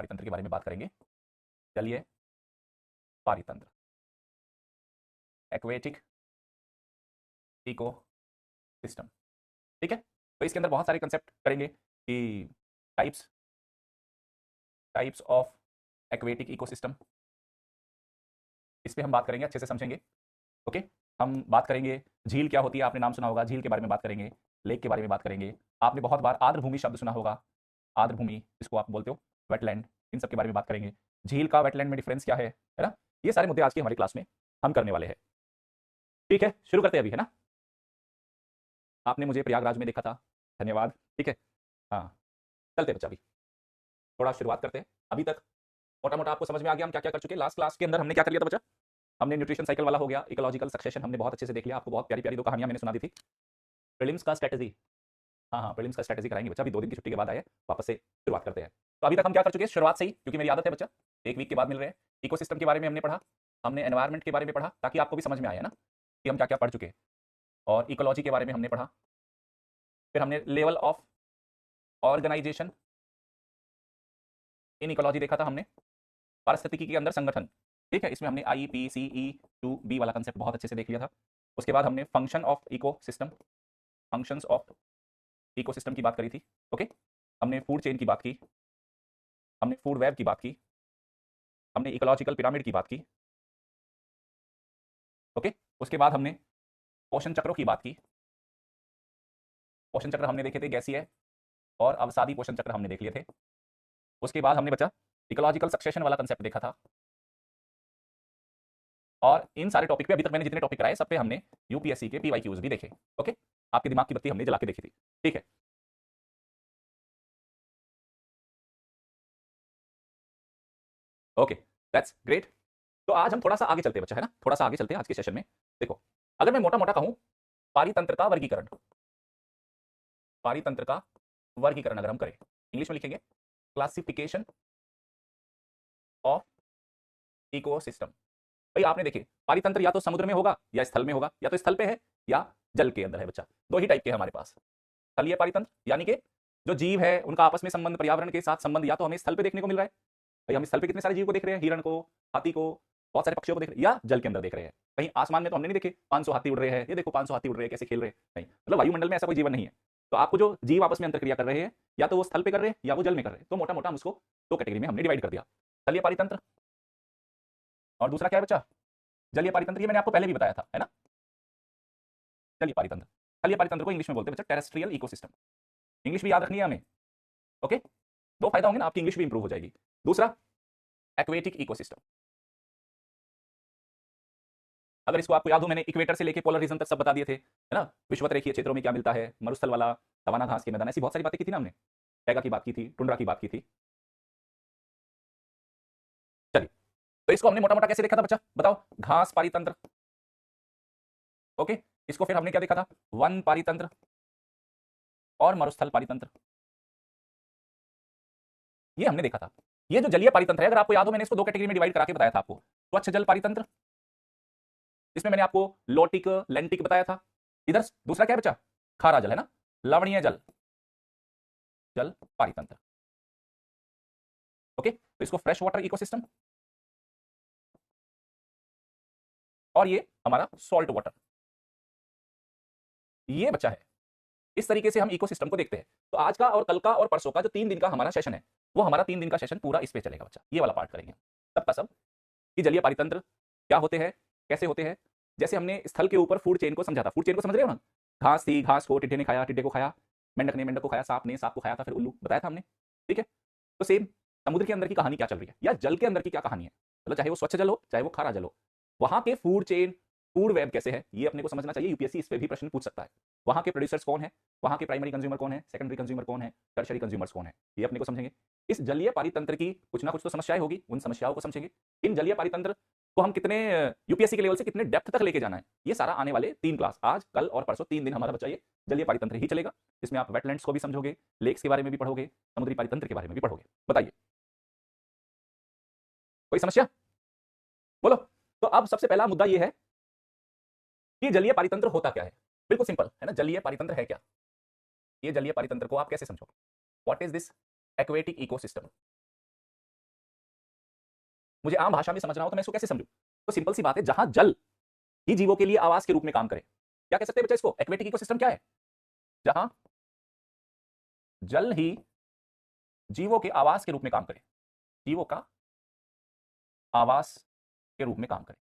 पारितंत्र के बारे में बात करेंगे। जलीय पारितंत्र, एक्वेटिक इको सिस्टम। ठीक है, तो इसके अंदर बहुत सारे कंसेप्ट करेंगे कि टाइप्स ऑफ एक्वेटिक इकोसिस्टम, इस पे हम बात करेंगे, अच्छे से समझेंगे। ओके, हम बात करेंगे झील क्या होती है, आपने नाम सुना होगा, झील के बारे में बात करेंगे, लेक के बारे में बात करेंगे। आपने बहुत बार आर्द्र भूमि शब्द सुना होगा, आर्द्र भूमि जिसको आप बोलते हो वेटलैंड, इन सब के बारे में बात करेंगे। झील का वेटलैंड में डिफरेंस क्या है ना, ये सारे मुद्दे आज की हमारी क्लास में हम करने वाले हैं। ठीक है, शुरू करते हैं अभी, है ना। आपने मुझे प्रयागराज में देखा था, धन्यवाद। ठीक है, हाँ, चलते बच्चा, अभी थोड़ा शुरुआत करते हैं। अभी तक मोटा मोटा आपको समझ में आ गया हम क्या क्या कर चुके हैं। लास्ट क्लास के अंदर हमने क्या कर लिया था बच्चा, हमने न्यूट्रिशन साइकिल वाला हो गया, इकोलॉजिकल सक्सेशन हमने बहुत अच्छे से देख लिया, आपको बहुत प्यारी प्यारी दो कहानियां मैंने सुना दी थी। प्रीलिम्स का स्ट्रेटजी, हाँ हाँ, प्रीलिम्स का स्ट्रेटजी कराएंगे बच्चा, अभी 2 दिन की छुट्टी के बाद आए, वापस से शुरुआत करते हैं। तो अभी तक हम क्या कर चुके हैं, शुरुआत से ही, क्योंकि मेरी आदत है बच्चा, 1 वीक के बाद मिल रहे हैं। इकोसिस्टम के बारे में हमने पढ़ा, हमने एनवायरमेंट के बारे में पढ़ा, ताकि आपको भी समझ में आए ना कि हम क्या क्या पढ़ चुके हैं। और इकोलॉजी के बारे में हमने पढ़ा, फिर हमने level of organization in ecology देखा था हमने, पारिस्थितिकी के अंदर संगठन। ठीक है, इसमें हमने IPCE2B वाला कंसेप्ट बहुत अच्छे से देख लिया था। उसके बाद हमने function of ecosystem, functions of ecosystem की बात करी थी। ओके, हमने फूड चेन की बात की, हमने फूड वेब की बात की, हमने इकोलॉजिकल पिरामिड की बात की। ओके, उसके बाद हमने पोषण चक्रों की बात की, पोषण चक्र हमने देखे थे, गैसीय और अवसादी पोषण चक्र हमने देख लिए थे। उसके बाद हमने बचा इकोलॉजिकल सक्सेशन वाला कंसेप्ट देखा था। और इन सारे टॉपिक पे अभी तक मैंने जितने टॉपिक कराए सब पे हमने यूपीएससी के PYQs भी देखे। ओके, आपके दिमाग की बत्ती हमने जला के देखी थी। ठीक है, ओके, दैट्स ग्रेट। तो आज हम थोड़ा सा आगे चलते हैं बच्चा, है ना, थोड़ा सा आगे चलते हैं आज के सेशन में। देखो, अगर मैं मोटा मोटा कहूं, पारितंत्र का वर्गीकरण, पारितंत्र का वर्गीकरण अगर हम करें, इंग्लिश में लिखेंगे क्लासिफिकेशन ऑफ इकोसिस्टम। भाई आपने देखे, पारितंत्र या तो समुद्र में होगा या स्थल में होगा, या तो स्थल पे है या जल के अंदर है बच्चा, 2 ही टाइप के हैं हमारे पास। स्थलीय पारितंत्र यानी कि जो जीव है उनका आपस में संबंध, पर्यावरण के साथ संबंध, या तो हमें स्थल पे देखने को मिल रहा है, भाई हम स्थल पे कितने सारे जीव को देख रहे हैं, हिरण को, हाथी को, बहुत सारे पक्षियों को देख रहे हैं, या जल के अंदर देख रहे हैं। कहीं आसमान में तो हमने नहीं देखे 500 हाथी उड़ रहे हैं, ये देखो 500 हाथी उड़ रहे हैं कैसे खेल रहे हैं, नहीं, मतलब वायुमंडल में ऐसा कोई जीवन नहीं है। तो आपको जो जीव आपस में अंतरक्रिया कर रहे हैं, या तो वो स्थल पे कर रहे हैं या वो जल में कर रहे हैं, तो मोटा मोटा हम उसको 2 कैटेगरी में हमने डिवाइड कर दिया, स्थलीय पारितंत्र और दूसरा क्या है बच्चा, जलीय पारितंत्र। ये मैंने आपको पहले भी बताया था, है ना। जलीय पारितंत्र, स्थलीय पारितंत्र को इंग्लिश में बोलते हैं बच्चा टेरेस्ट्रियल इकोसिस्टम। इंग्लिश भी याद रखनी है हमें। ओके, 2 फायदा होंगे ना, आपकी इंग्लिश भी इंप्रूव हो जाएगी। दूसरा, एक्वेटिक इकोसिस्टम। अगर इसको आपको याद हो, मैंने इक्वेटर से लेके पोलर रीजन तक सब बता दिए थे, है ना। विषुवत रेखीय क्षेत्रों में क्या मिलता है, मरुस्थल वाला, सवाना घास के मैदान, ऐसी बहुत सारी बातें की थी ना हमने, टैगा की बात की थी, टुंड्रा की बात की थी। चलिए, तो इसको हमने मोटा मोटा कैसे देखा था बच्चा, बताओ, घास पारितंत्र। ओके, इसको फिर हमने क्या देखा था, वन पारितंत्र और मरुस्थल पारितंत्र, ये हमने देखा था। ये जो जलीय पारितंत्र है, अगर आपको याद हो, मैंने इसको 2 कैटेगरी में डिवाइड करा के बताया था आपको, स्वच्छ जल पारितंत्र, इसमें मैंने आपको लोटिक लेंटिक बताया था। इधर दूसरा क्या है बच्चा, खारा जल, है ना, लवणीय जल, जल पारितंत्र। ओके, तो इसको फ्रेश वाटर इकोसिस्टम, और ये हमारा सॉल्ट वाटर, ये बच्चा है। इस तरीके से हम इकोसिस्टम को देखते हैं। तो आज का और कल का और परसों का जो 3 दिन का हमारा सेशन है, वो हमारा 3 दिन का सेशन पूरा इस पे चलेगा बच्चा, ये वाला पार्ट करेंगे सब का सब, कि जलीय पारितंत्र क्या होते हैं, कैसे होते हैं। जैसे हमने स्थल के ऊपर फूड चेन को समझा था, फूड चेन को समझ रहे हो ना, घास थी, घास को टिड्डे ने खाया, टिड्डे को खाया, मेंढक ने मेंढक को खाया, सांप ने सांप को खाया था, फिर उल्लू, बताया था हमने। ठीक है, तो सेम समुद्र के अंदर की कहानी क्या चल रही है, या जल के अंदर की क्या कहानी है, मतलब चाहे वो स्वच्छ जल हो चाहे वो खारा जल हो, वहां के फूड चेन, फूड वेब कैसे है, ये अपने को समझना चाहिए। यूपीएससी इस पे भी प्रश्न पूछ सकता है, वहां के प्रोड्यूसर्स कौन है, वहां के प्राइमरी कंज्यूमर कौन है, सेकेंडरी कंज्यूमर कौन है, टर्शरी कंज्यूमर्स कौन है, ये अपने को समझेंगे। इस जलीय पारितंत्र की कुछ ना कुछ तो समस्याएं होगी, उन समस्याओं को समझेंगे। इन जलीय पारितंत्र को हम कितने यूपीएससी के लेवल से कितने डेप्थ तक लेके जाना है, ये सारा आने वाले 3 क्लास, आज कल और परसों 3 दिन हमारा बच्चा ये जलीय पारितंत्र ही चलेगा, जिसमें आप वेटलैंड्स को भी समझोगे, लेक्स के बारे में भी पढ़ोगे, समुद्री पारितंत्र के बारे में भी पढ़ोगे। बताइए, कोई समस्या, बोलो। तो अब सबसे पहला मुद्दा ये है कि जलीय पारितंत्र होता क्या है। बिल्कुल सिंपल है ना, जलीय पारितंत्र है क्या, ये जलीय पारितंत्र को आप कैसे समझोगे, what is this aquatic ecosystem. मुझे आम भाषा में समझना हो तो मैं इसको कैसे समझूं? तो सिंपल सी बात है, जहां जल ही जीवों के लिए आवास के रूप में काम करे, क्या कह सकते हैं बच्चा इसको? एक्वेटिक इकोसिस्टम क्या है? जहां जल ही जीवों के आवास के रूप में काम करे, जीवों का आवास के रूप में काम करे,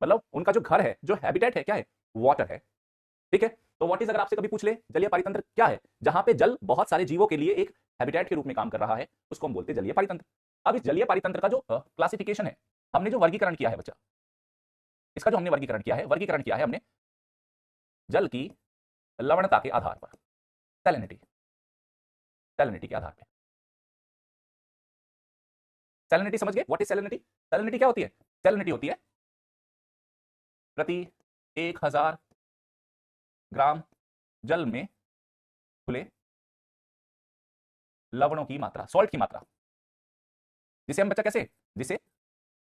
मतलब उनका जो घर है, जो हैबिटेट है, क्या है? वाटर है। ठीक है, तो व्हाट इज, अगर आपसे कभी पूछ ले जलीय पारितंत्र क्या है, जहां पे जल बहुत सारे जीवों के लिए एक हैबिटेट के रूप में काम कर रहा है, उसको हम बोलते हैं जलीय पारितंत्र। अब इस जलीय पारितंत्र का जो क्लासिफिकेशन है, हमने जो वर्गीकरण किया है बच्चा, इसका जो हमने वर्गीकरण किया है हमने जल की लवणता के आधार पर, सैलिनिटी, सैलिनिटी के आधार पर। सैलिनिटी समझ गए? What is salinity? सैलिनिटी क्या होती है? सैलिनिटी होती है प्रति 1000 ग्राम जल में खुले लवणों की मात्रा, सॉल्ट की मात्रा, जिसे हम बच्चा कैसे, जिसे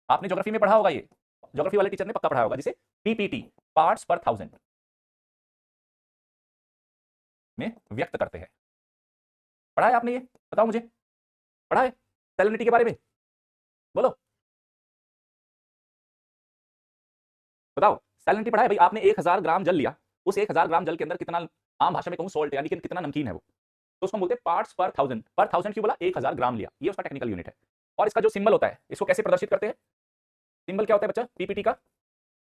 आपने ज्योग्राफी में पढ़ा होगा, ये ज्योग्राफी वाले टीचर ने पक्का पढ़ा होगा, जिसे पीपीटी, पार्ट्स पर थाउजेंड में व्यक्त करते हैं। पढ़ा है आपने ये? बताओ मुझे, पढ़ा है सैलिनिटी के बारे में? बोलो, बताओ, सैलिनिटी पढ़ा है भाई आपने? 1000 ग्राम जल लिया, उस 1000 ग्राम जल के अंदर कितना, आम भाषा में कहूं सॉल्ट, यानी कि कितना नमकीन है वो, तो उसको बोलते हैं पार्ट्स पर थाउजेंड। पर थाउजेंड क्यों बोला? 1000 ग्राम लिया, ये उसका टेक्निकल यूनिट है। और इसका जो सिंबल होता है, इसको कैसे प्रदर्शित करते हैं? सिंबल क्या होता है बच्चा पीपीटी का?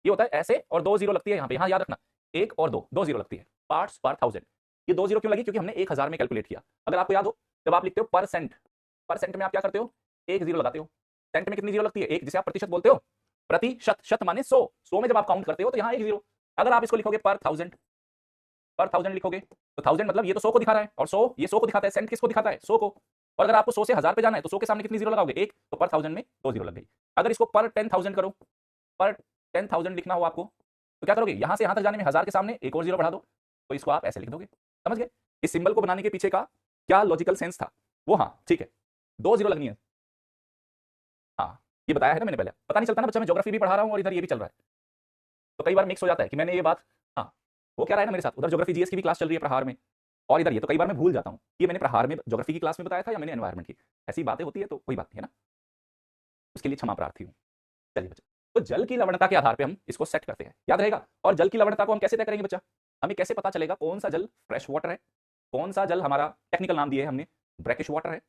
ये होता है ऐसे, और 2 जीरो लगती है यहाँ पे, यहाँ याद रखना, 1 और 2, 2 जीरो लगती है, पार्ट्स पर थाउजेंड। ये 2 जीरो क्यों लगी? क्योंकि हमने 1000 में कैलकुलेट किया। अगर आपको याद हो, जब आप लिखते हो परसेंट, परसेंट में आप क्या करते हो? 1 जीरो लगाते हो। सेंट में कितनी जीरो लगती है? 1, जिसे आप प्रतिशत बोलते हो। प्रतिशत, शत माने 100, 100 में जब आप काउंट करते हो तो यहाँ 1 जीरो। अगर आप इसको लिखोगे पर थाउजेंड, पर थाउजेंड लिखोगे तो थाउजेंड मतलब ये तो 100 को दिखा रहा है, और 100 ये 100 को दिखाता है, सेंट किसको दिखाता है? 100 को। और अगर आपको 100 से 1000 पे जाना है तो 100 के सामने कितनी जीरो लगाओगे? 1, तो पर थाउजेंड में 2 जीरो लग गई। अगर इसको पर 10,000 करो, पर 10,000 लिखना हो आपको, तो क्या करोगे? यहां से यहां तक जाने में 1000 के सामने एक और जीरो बढ़ा दो, तो इसको आप ऐसे लिख दोगे। समझ गए? इस सिंबल को बनाने के पीछे का क्या लॉजिकल सेंस था वो? हाँ ठीक है, 2 जीरो लगनी है। हाँ, ये बताया है ना मैंने पहले। पता नहीं चलता ना बच्चा, मैं ज्योग्राफी भी पढ़ा रहा हूँ और इधर ये भी चल रहा है, तो कई बार मिक्स हो जाता है कि मैंने ये बात, हाँ वो क्या रहा है ना मेरे साथ, उधर ज्योग्राफी जीएस की भी क्लास चल रही है प्रहार में, और इधर ये, तो कई बार मैं भूल जाता हूँ ये मैंने प्रहार में ज्योग्राफी की क्लास में बताया था या मैंने एनवायरमेंट की। ऐसी बातें होती है तो कोई बात नहीं है ना, उसके लिए क्षमा प्रार्थी हूँ। चलिए बच्चा, तो जल की लवणता के आधार पर हम इसको सेट करते हैं, याद रहेगा। और जल की लवणता को हम कैसे तय करेंगे बच्चा? हमें कैसे पता चलेगा कौन सा जल फ्रेश वाटर है, कौन सा जल हमारा, टेक्निकल नाम दिए हमने, ब्रैकिश वाटर है,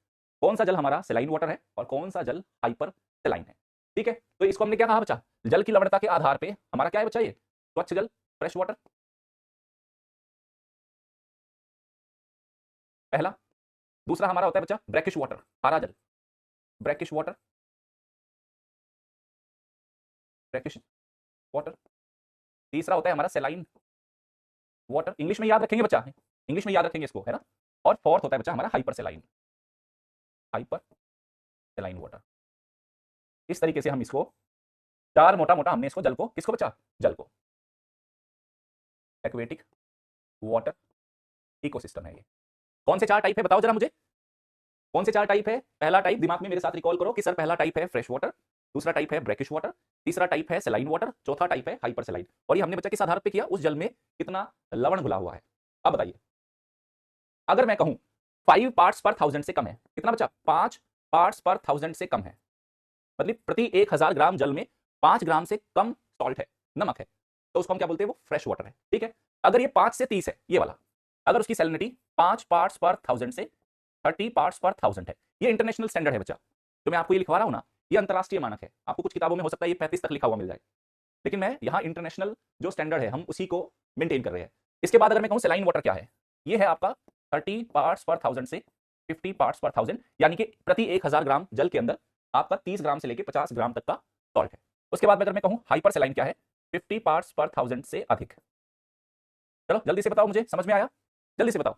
कौन सा जल हमारा सेलाइन वाटर है, और कौन सा जल हाइपर सेलाइन है। ठीक है, तो इसको हमने क्या कहा बच्चा? जल की लवणता के आधार पे हमारा क्या है बच्चा? ये स्वच्छ जल, फ्रेश वाटर, पहला। दूसरा हमारा होता है बच्चा ब्रैकिश वाटर, खारा जल, ब्रैकिश वाटर, ब्रैकिश वाटर। तीसरा होता है हमारा सेलाइन वाटर, इंग्लिश में याद रखेंगे बच्चा, इंग्लिश में याद रखेंगे इसको, है ना। और फोर्थ होता है बच्चा हमारा हाइपर सेलाइन, हाइपर सेलाइन वाटर। इस तरीके से हम इसको चार, मोटा मोटा हमने इसको जल को, किसको बच्चा? जल को, एक्वेटिक वाटर इकोसिस्टम है ये। कौन से 4 टाइप है बताओ जरा मुझे, कौन से 4 टाइप है? पहला टाइप दिमाग में मेरे साथ रिकॉल करो कि सर पहला टाइप है फ्रेश वाटर, दूसरा टाइप है ब्रैकिश वाटर, तीसरा टाइप है सेलाइन वाटर, चौथा टाइप है हाइपर सेलाइन। और ये हमने बच्चा किस आधार पे किया? उस जल में कितना लवण घुला हुआ है। अब बताइए, अगर मैं कहूं 5 पार्ट्स पर थाउजेंड से कम है, कितना बच्चा? 5 पार्ट्स पर थाउजेंड से कम है, मतलब प्रति 1000 ग्राम जल में 5 ग्राम से कम सॉल्ट है, नमक है, तो उसको हम क्या बोलते हैं? वो फ्रेश वाटर है। ठीक है, अगर ये 5 से 30 है, ये वाला, अगर उसकी सैलिनिटी 5 पार्ट्स पर थाउजेंड से 30 पार्ट्स पर थाउजेंड है, ये इंटरनेशनल स्टैंडर्ड है बच्चा, तो मैं आपको ये लिखवा रहा हूं ना, ये अंतरराष्ट्रीय मानक है। आपको कुछ किताबों में हो सकता है ये 35 तक लिखा हुआ मिल जाए, लेकिन मैं यहाँ इंटरनेशनल जो स्टैंडर्ड है हम उसी को मेंटेन कर रहे हैं। इसके बाद अगर मैं कहूँ सेलाइन वाटर क्या है, ये है आपका 30 पार्ट्स पर थाउजेंड से 50 पार्ट्स पर थाउजेंड, यानी कि प्रति 1000 ग्राम जल के अंदर आपका 30 ग्राम से लेकर 50 ग्राम तक का सॉल्ट है। उसके बाद अगर मैं कहूँ हाइपर सेलाइन क्या है, 50 पार्ट्स पर थाउजेंड से अधिक। चलो जल्दी से बताओ, मुझे समझ में आया? जल्दी से बताओ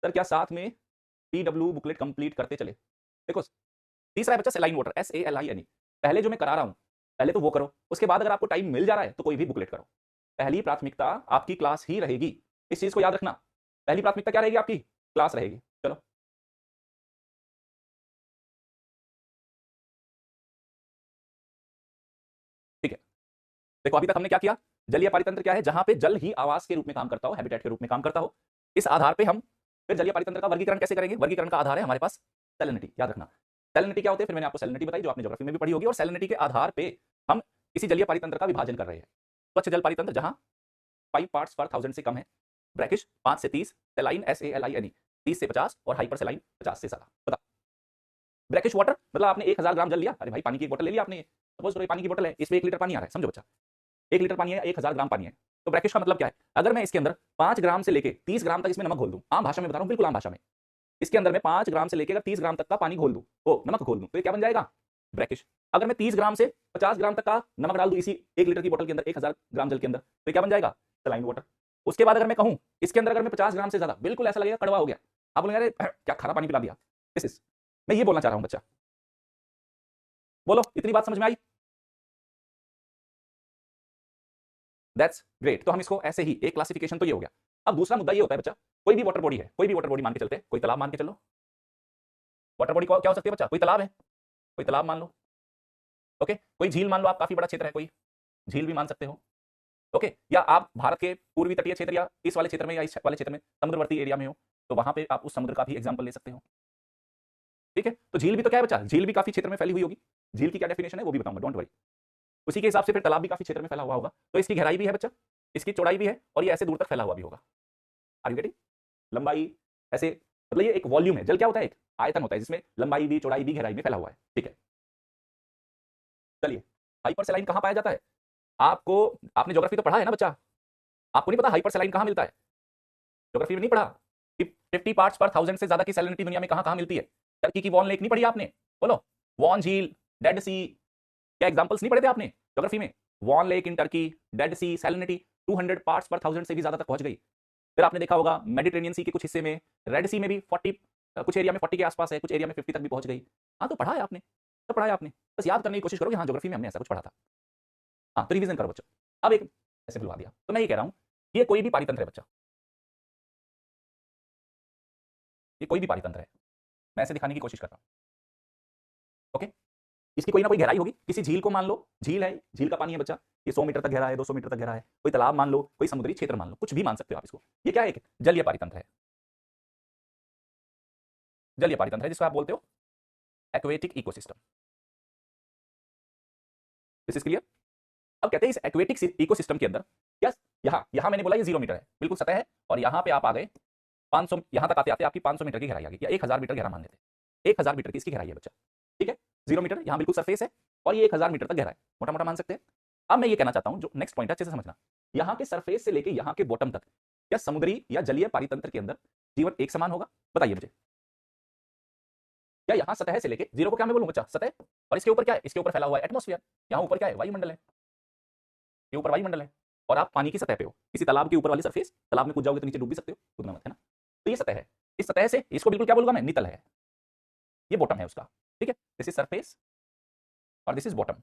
सर, क्या साथ में पीडब्ल्यू बुकलेट कंप्लीट करते चले? देखो, तीसरा है बच्चा सेलाइन वाटर, SALINE। पहले जो मैं करा रहा हूं, पहले तो वो करो, उसके बाद अगर आपको टाइम मिल जा रहा है तो कोई भी बुकलेट करो। पहली प्राथमिकता आपकी क्लास ही रहेगी, इस चीज को याद रखना। पहली प्राथमिकता क्या रहेगी? आपकी क्लास रहेगी। चलो ठीक है, देखो अभी तक हमने क्या किया? जलीय पारितंत्र क्या है? जहां पे जल ही आवास के रूप में काम करता हो, हैबिटेट के रूप में काम करता हो। इस आधार पे हम फिर जलीय पारितंत्र का वर्गीकरण कैसे करेंगे? वर्गीकरण का आधार है हमारे पास सैलिनिटी, याद रखना सैलिनिटी क्या होती है, फिर मैंने आपको सैलिनिटी बताई जो आपने ज्योग्राफी में भी पढ़ी होगी, और सैलिनिटी के आधार पे हम किसी जलीय पारितंत्र का विभाजन कर रहे हैं। स्वच्छ जल पारितंत्र जहां 5 पार्ट्स पर 1000 से कम है, ब्रैकिश 5 से 30, सैलाइन SALINE 30 से 50 और हाइपर सैलाइन 50 से ज्यादा। बता ब्रैकिश वाटर मतलब आपने 1000 ग्राम जल लिया, अरे भाई पानी की एक बोतल ले लिया आपने, सपोज करो पानी की बोतल है, इसमें 1 लीटर पानी आ रहा है, समझो बच्चा 1 लीटर पानी है, 1000 ग्राम पानी है, तो ब्रैकिश का मतलब क्या है, अगर मैं इसके अंदर 5 ग्राम से लेके 30 ग्राम तक इसमें नमक घोल दूं, आम भाषा में बता रहा हूं, बिल्कुल आम भाषा में, इसके अंदर मैं 5 ग्राम से लेकर 30 ग्राम तक का पानी घोल दूं, ओ नमक घोल दूं, तो ये क्या बन जाएगा, ब्रैकिश। अगर मैं 30 ग्राम से 50 ग्राम तक का नमक डाल दूं इसी 1 लीटर की बोतल के अंदर 1000 ग्राम जल के अंदर, तो ये क्या बन जाएगा, सलाइन वाटर। उसके बाद अगर मैं कहूं इसके अंदर अगर मैं 50 ग्राम से ज्यादा, बिल्कुल ऐसा लगेगा कड़वा हो गया, आप बोलेंगे अरे क्या खारा पानी पिला दिया, दिस इज, मैं ये बोलना चाह रहा हूं बच्चा, बोलो इतनी बात समझ में आई, दैट्स ग्रेट। तो हम इसको ऐसे ही एक क्लासिफिकेशन तो ये हो गया। अब दूसरा मुद्दा ये होता है बच्चा, कोई भी वाटर बॉडी है, कोई भी वाटर बॉडी मान के चलते हैं, कोई तालाब मान के चलो, वाटर बॉडी क्या हो सकती है बच्चा, कोई तालाब है, कोई तालाब मान लो, ओके, कोई झील मान लो, आप काफी बड़ा क्षेत्र है, कोई झील भी मान सकते हो, ओके, या आप भारत के पूर्वी तटीय क्षेत्र या इस वाले क्षेत्र में या इस वाले क्षेत्र में समुद्रवर्ती एरिया में हो, तो वहां पे आप उस समुद्र का भी एग्जाम्पल ले सकते हो, ठीक है। तो झील भी तो क्या है बच्चा, झील भी काफी क्षेत्र में फैली हुई होगी, झील की क्या डेफिनेशन है वो भी बताऊंगा, डोंट वरी। उसी के हिसाब से फिर तालाब भी काफी क्षेत्र में फैला हुआ होगा, तो इसकी गहराई भी है बच्चा, इसकी चौड़ाई भी है, और ये ऐसे दूर तक फैला हुआ भी होगा, आर यू गेटिंग, लंबाई ऐसे, मतलब ये एक वॉल्यूम है, जल क्या होता है, एक आयतन होता है जिसमें लंबाई भी चौड़ाई भी गहराई भी फैला हुआ है, ठीक है। चलिए हाइपर सैलाइन कहां पाया जाता है, आपको, आपने ज्योग्राफी तो पढ़ा है ना बच्चा, आपको नहीं पता हाइपर सैलाइन कहां मिलता है, ज्योग्राफी में नहीं पढ़ा कि 50 पार्ट्स पर 1000 से ज्यादा की सैलिनिटी दुनिया में कहां कहां मिलती है, टर्की की वॉन लेक नहीं पढ़ी आपने, बोलो वॉन झील, डेड सी, क्या एग्जांपल्स नहीं पढ़े थे आपने ज्योग्राफी में, Van lake in Turkey, dead sea salinity 200 parts पर 1000 से भी ज्यादा तक पहुंच गई। फिर आपने देखा होगा मेडिटेरेनियन सी के कुछ हिस्से में, रेड सी में भी 40, कुछ एरिया में 40 के आसपास है, कुछ एरिया में 50 तक भी पहुंच गई। हाँ तो पढ़ा है आपने, तो पढ़ा है आपने, बस याद करने की कोशिश करो कि हाँ ज्योग्राफी में हमने ऐसा कुछ पढ़ा था, हाँ तो रिवीजन करो बच्चों। अब एक ऐसे बुलवा दिया, तो मैं ये कह रहा हूं ये कोई भी पारितंत्र है बच्चा, ये कोई भी पारितंत्र है, मैं ऐसे दिखाने की कोशिश कर रहा हूं, ओके। इसकी कोई ना कोई गहराई होगी, किसी झील को मान लो, झील है, झील का पानी है बच्चा, ये 100 मीटर तक गहरा है, 200 मीटर तक गहरा है, कोई तालाब मान लो, कोई समुद्री क्षेत्र मान लो, कुछ भी मान सकते हो आप इसको, ये क्या है, एक जलीय पारितंत्र है, जलीय पारितंत्र है जिसको आप बोलते हो aquatic ecosystem, this is clear. अब कहते हैं इस एक्वेटिक इकोसिस्टम के अंदर, यस यहाँ यहाँ मैंने बोला ये 0 मीटर है, बिल्कुल सतह है, और यहाँ पे आप आ गए 500, यहाँ तक आते आते आपकी 500 मीटर की गहराई आ गई, या 1000 मीटर गहरा मान लेते हैं, 1000 मीटर की इसकी गहराई है बच्चा, ठीक है, 0 मीटर यहाँ बिल्कुल सरफेस है, और ये 1000 मीटर तक गहरा है, मोटा मोटा मान सकते हैं। अब मैं ये कहना चाहता हूँ, जो नेक्स्ट पॉइंट अच्छे से समझना, यहाँ के सरफेस से लेके यहाँ के बॉटम तक, क्या समुद्री या जलीय पारितंत्र के अंदर जीवन एक समान होगा, बताइए मुझे, क्या यहाँ सतह से लेके, जीरो को क्या मैं बोलूँ बच्चा, सतह, और इसके ऊपर क्या है, इसके ऊपर फैला हुआ है एटमॉस्फेयर, यहाँ ऊपर क्या है, वायुमंडल है, ये ऊपर वायुमंडल है, और आप पानी की सतह पे हो, किसी तालाब के ऊपर वाली सरफेस, तालाब में कूद जाओगे तो नीचे डूब भी सकते हो, कूदना मत है ना, तो ये सतह है, इस सतह से इसको बिल्कुल क्या बोलूंगा मैं, नितल है, ये बॉटम है उसका, ठीक है, दिस इज सरफेस और दिस इज बॉटम।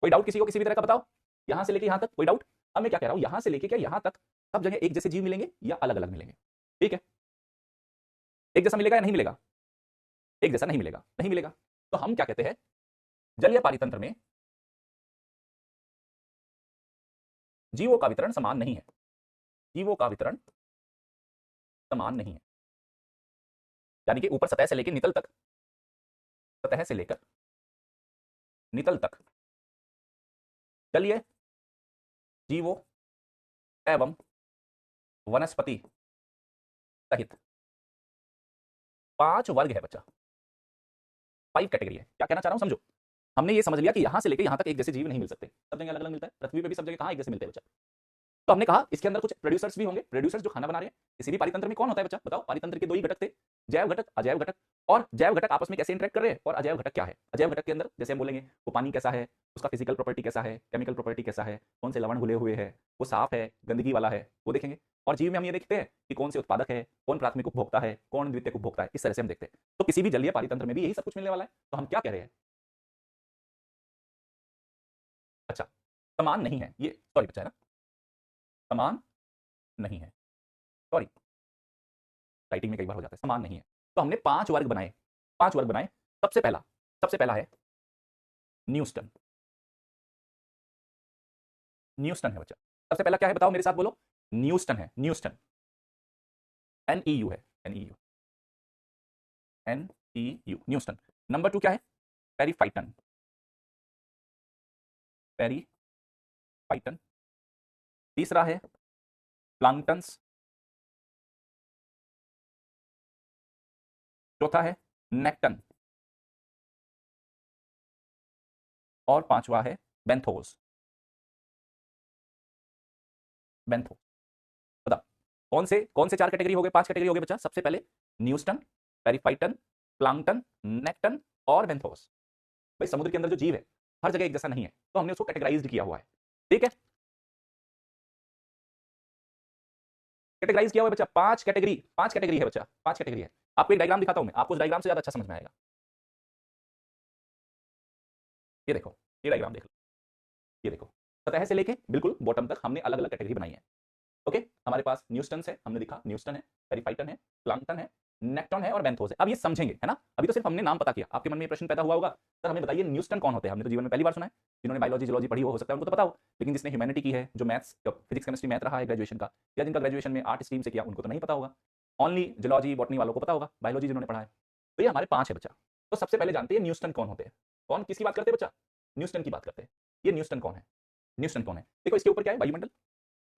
कोई डाउट किसी को किसी भी तरह का बताओ, यहां से लेके यहां तक कोई डाउट। अब मैं क्या कह रहा हूं, यहां से लेके क्या यहां तक सब जगह एक जैसे जीव मिलेंगे या अलग अलग मिलेंगे, ठीक है, एक जैसा मिलेगा या नहीं मिलेगा, एक जैसा नहीं मिलेगा, नहीं मिलेगा, तो हम क्या कहते हैं, जलीय पारितंत्र में जीवों का वितरण समान नहीं है, जीवों का वितरण समान नहीं है, यानी कि ऊपर सतह से लेकर नितल तक, सतह से लेकर नितल तक जलीय जीवों एवं वनस्पति सहित 5 वर्ग है बच्चा, 5 कैटेगरी है, क्या कहना चाह रहा हूं समझो, हमने ये समझ लिया कि यहां से लेकर यहां तक एक जैसे जीव नहीं मिल सकते, सब जगह अलग अलग मिलता है, पृथ्वी पे भी सब जगह कहां एक जैसे मिलते हैं बच्चा, तो हमने कहा इसके अंदर कुछ प्रोड्यूसर्स भी होंगे, प्रोड्यूसर्स जो खाना बना रहे हैं, किसी भी पारितंत्र में कौन होता है बच्चा, बताओ, पारितंत्र के 2 ही घटक थे, जैव घटक अजैव घटक, और जैव घटक आपस में कैसे इंटरेक्ट कर रहे हैं, और अजैव घटक क्या है, अजैव घटक के अंदर जैसे हम बोलेंगे वो पानी कैसा है, उसका फिजिकल प्रॉपर्टी कैसा है, केमिकल प्रॉपर्टी कैसा है, कौन से लवण घुले हुए हैं, वो साफ है गंदगी वाला है, वो देखेंगे, और जीव में हम ये देखते हैं कि कौन से उत्पादक है, कौन प्राथमिक उपभोक्ता है, कौन द्वितीयक उपभोक्ता है, इस तरह से हम देखते हैं, तो किसी भी जलीय पारितंत्र में भी यही सब कुछ मिलने वाला है, तो हम क्या कह रहे हैं, अच्छा समान नहीं है ये, सॉरी बच्चा है ना, समान नहीं है, सॉरी राइटिंग में कई बार हो जाता है, समान नहीं है, तो हमने 5 वर्ग बनाए, 5 वर्ग बनाए, सबसे पहला है न्यूस्टन, न्यूस्टन है बच्चा, सबसे पहला क्या है बताओ मेरे साथ बोलो, न्यूस्टन है, न्यूस्टन, NEU है, NEU, EU, न्यूस्टन। नंबर 2 क्या है? Periphyton, periphyton. तीसरा है प्लांक्टन्स। चौथा है नेक्टन। और पांचवा है बेंथोस, बेंथोस। बताओ कौन से 4 कैटेगरी हो गए, 5 कैटेगरी हो गए बच्चा? सबसे पहले न्यूस्टन, पेरीफाइटन, प्लांक्टन, नेक्टन और बेंथोस। भाई समुद्र के अंदर जो जीव है हर जगह एक जैसा नहीं है, तो हमने उसको कैटेगराइज्ड किया हुआ है। ठीक है, कैटेगराइज किया हुआ है बच्चा। 5 कैटेगरी है बच्चा, 5 कैटेगरी है। आपको एक डायग्राम दिखाता हूं मैं, आपको उस डायग्राम से ज्यादा अच्छा समझ में आएगा। ये देखो, ये डायग्राम देख लो। ये देखो, सतह से लेके बिल्कुल बॉटम तक हमने अलग अलग कैटेगरी बनाई है। ओके, हमारे पास न्यूस्टन है, हमने दिखा न्यूस्टन है, पेरीफाइटन है, प्लांक्टन है, नेक्टन है और बेंथोस है। अब ये समझेंगे, है ना? अभी तो सिर्फ हमने नाम पता किया। आपके मन में ये प्रश्न पैदा हुआ होगा, सर हमें बताइए न्यूस्टन कौन होते हैं? हमने तो जीवन में पहली बार सुना है। जिन्होंने बायोलॉजी जियोलॉजी पढ़ी हो सकता है उनको तो पता हो, लेकिन जिसने ह्यूमैनिटी की है, जो मैथ्स फिजिक्स केमिस्ट्री मैथ रहा है ग्रेजुएशन का, या जिनका ग्रेजुएशन में आर्ट स्ट्रीम से किया, उनको तो नहीं पता होगा। ओनली जियोलॉजी बॉटनी वालों को पता होगा, बायोलॉजी जिन्होंने पढ़ा है। तो ये हमारे 5 है बच्चा। तो सबसे पहले जानते हैं न्यूस्टन कौन होते हैं। कौन, किसकी बात करते हैं बच्चा? न्यूस्टन की बात करते हैं। ये न्यूस्टन कौन है? न्यूस्टन कौन है? देखो, इसके ऊपर क्या है? वायुमंडल।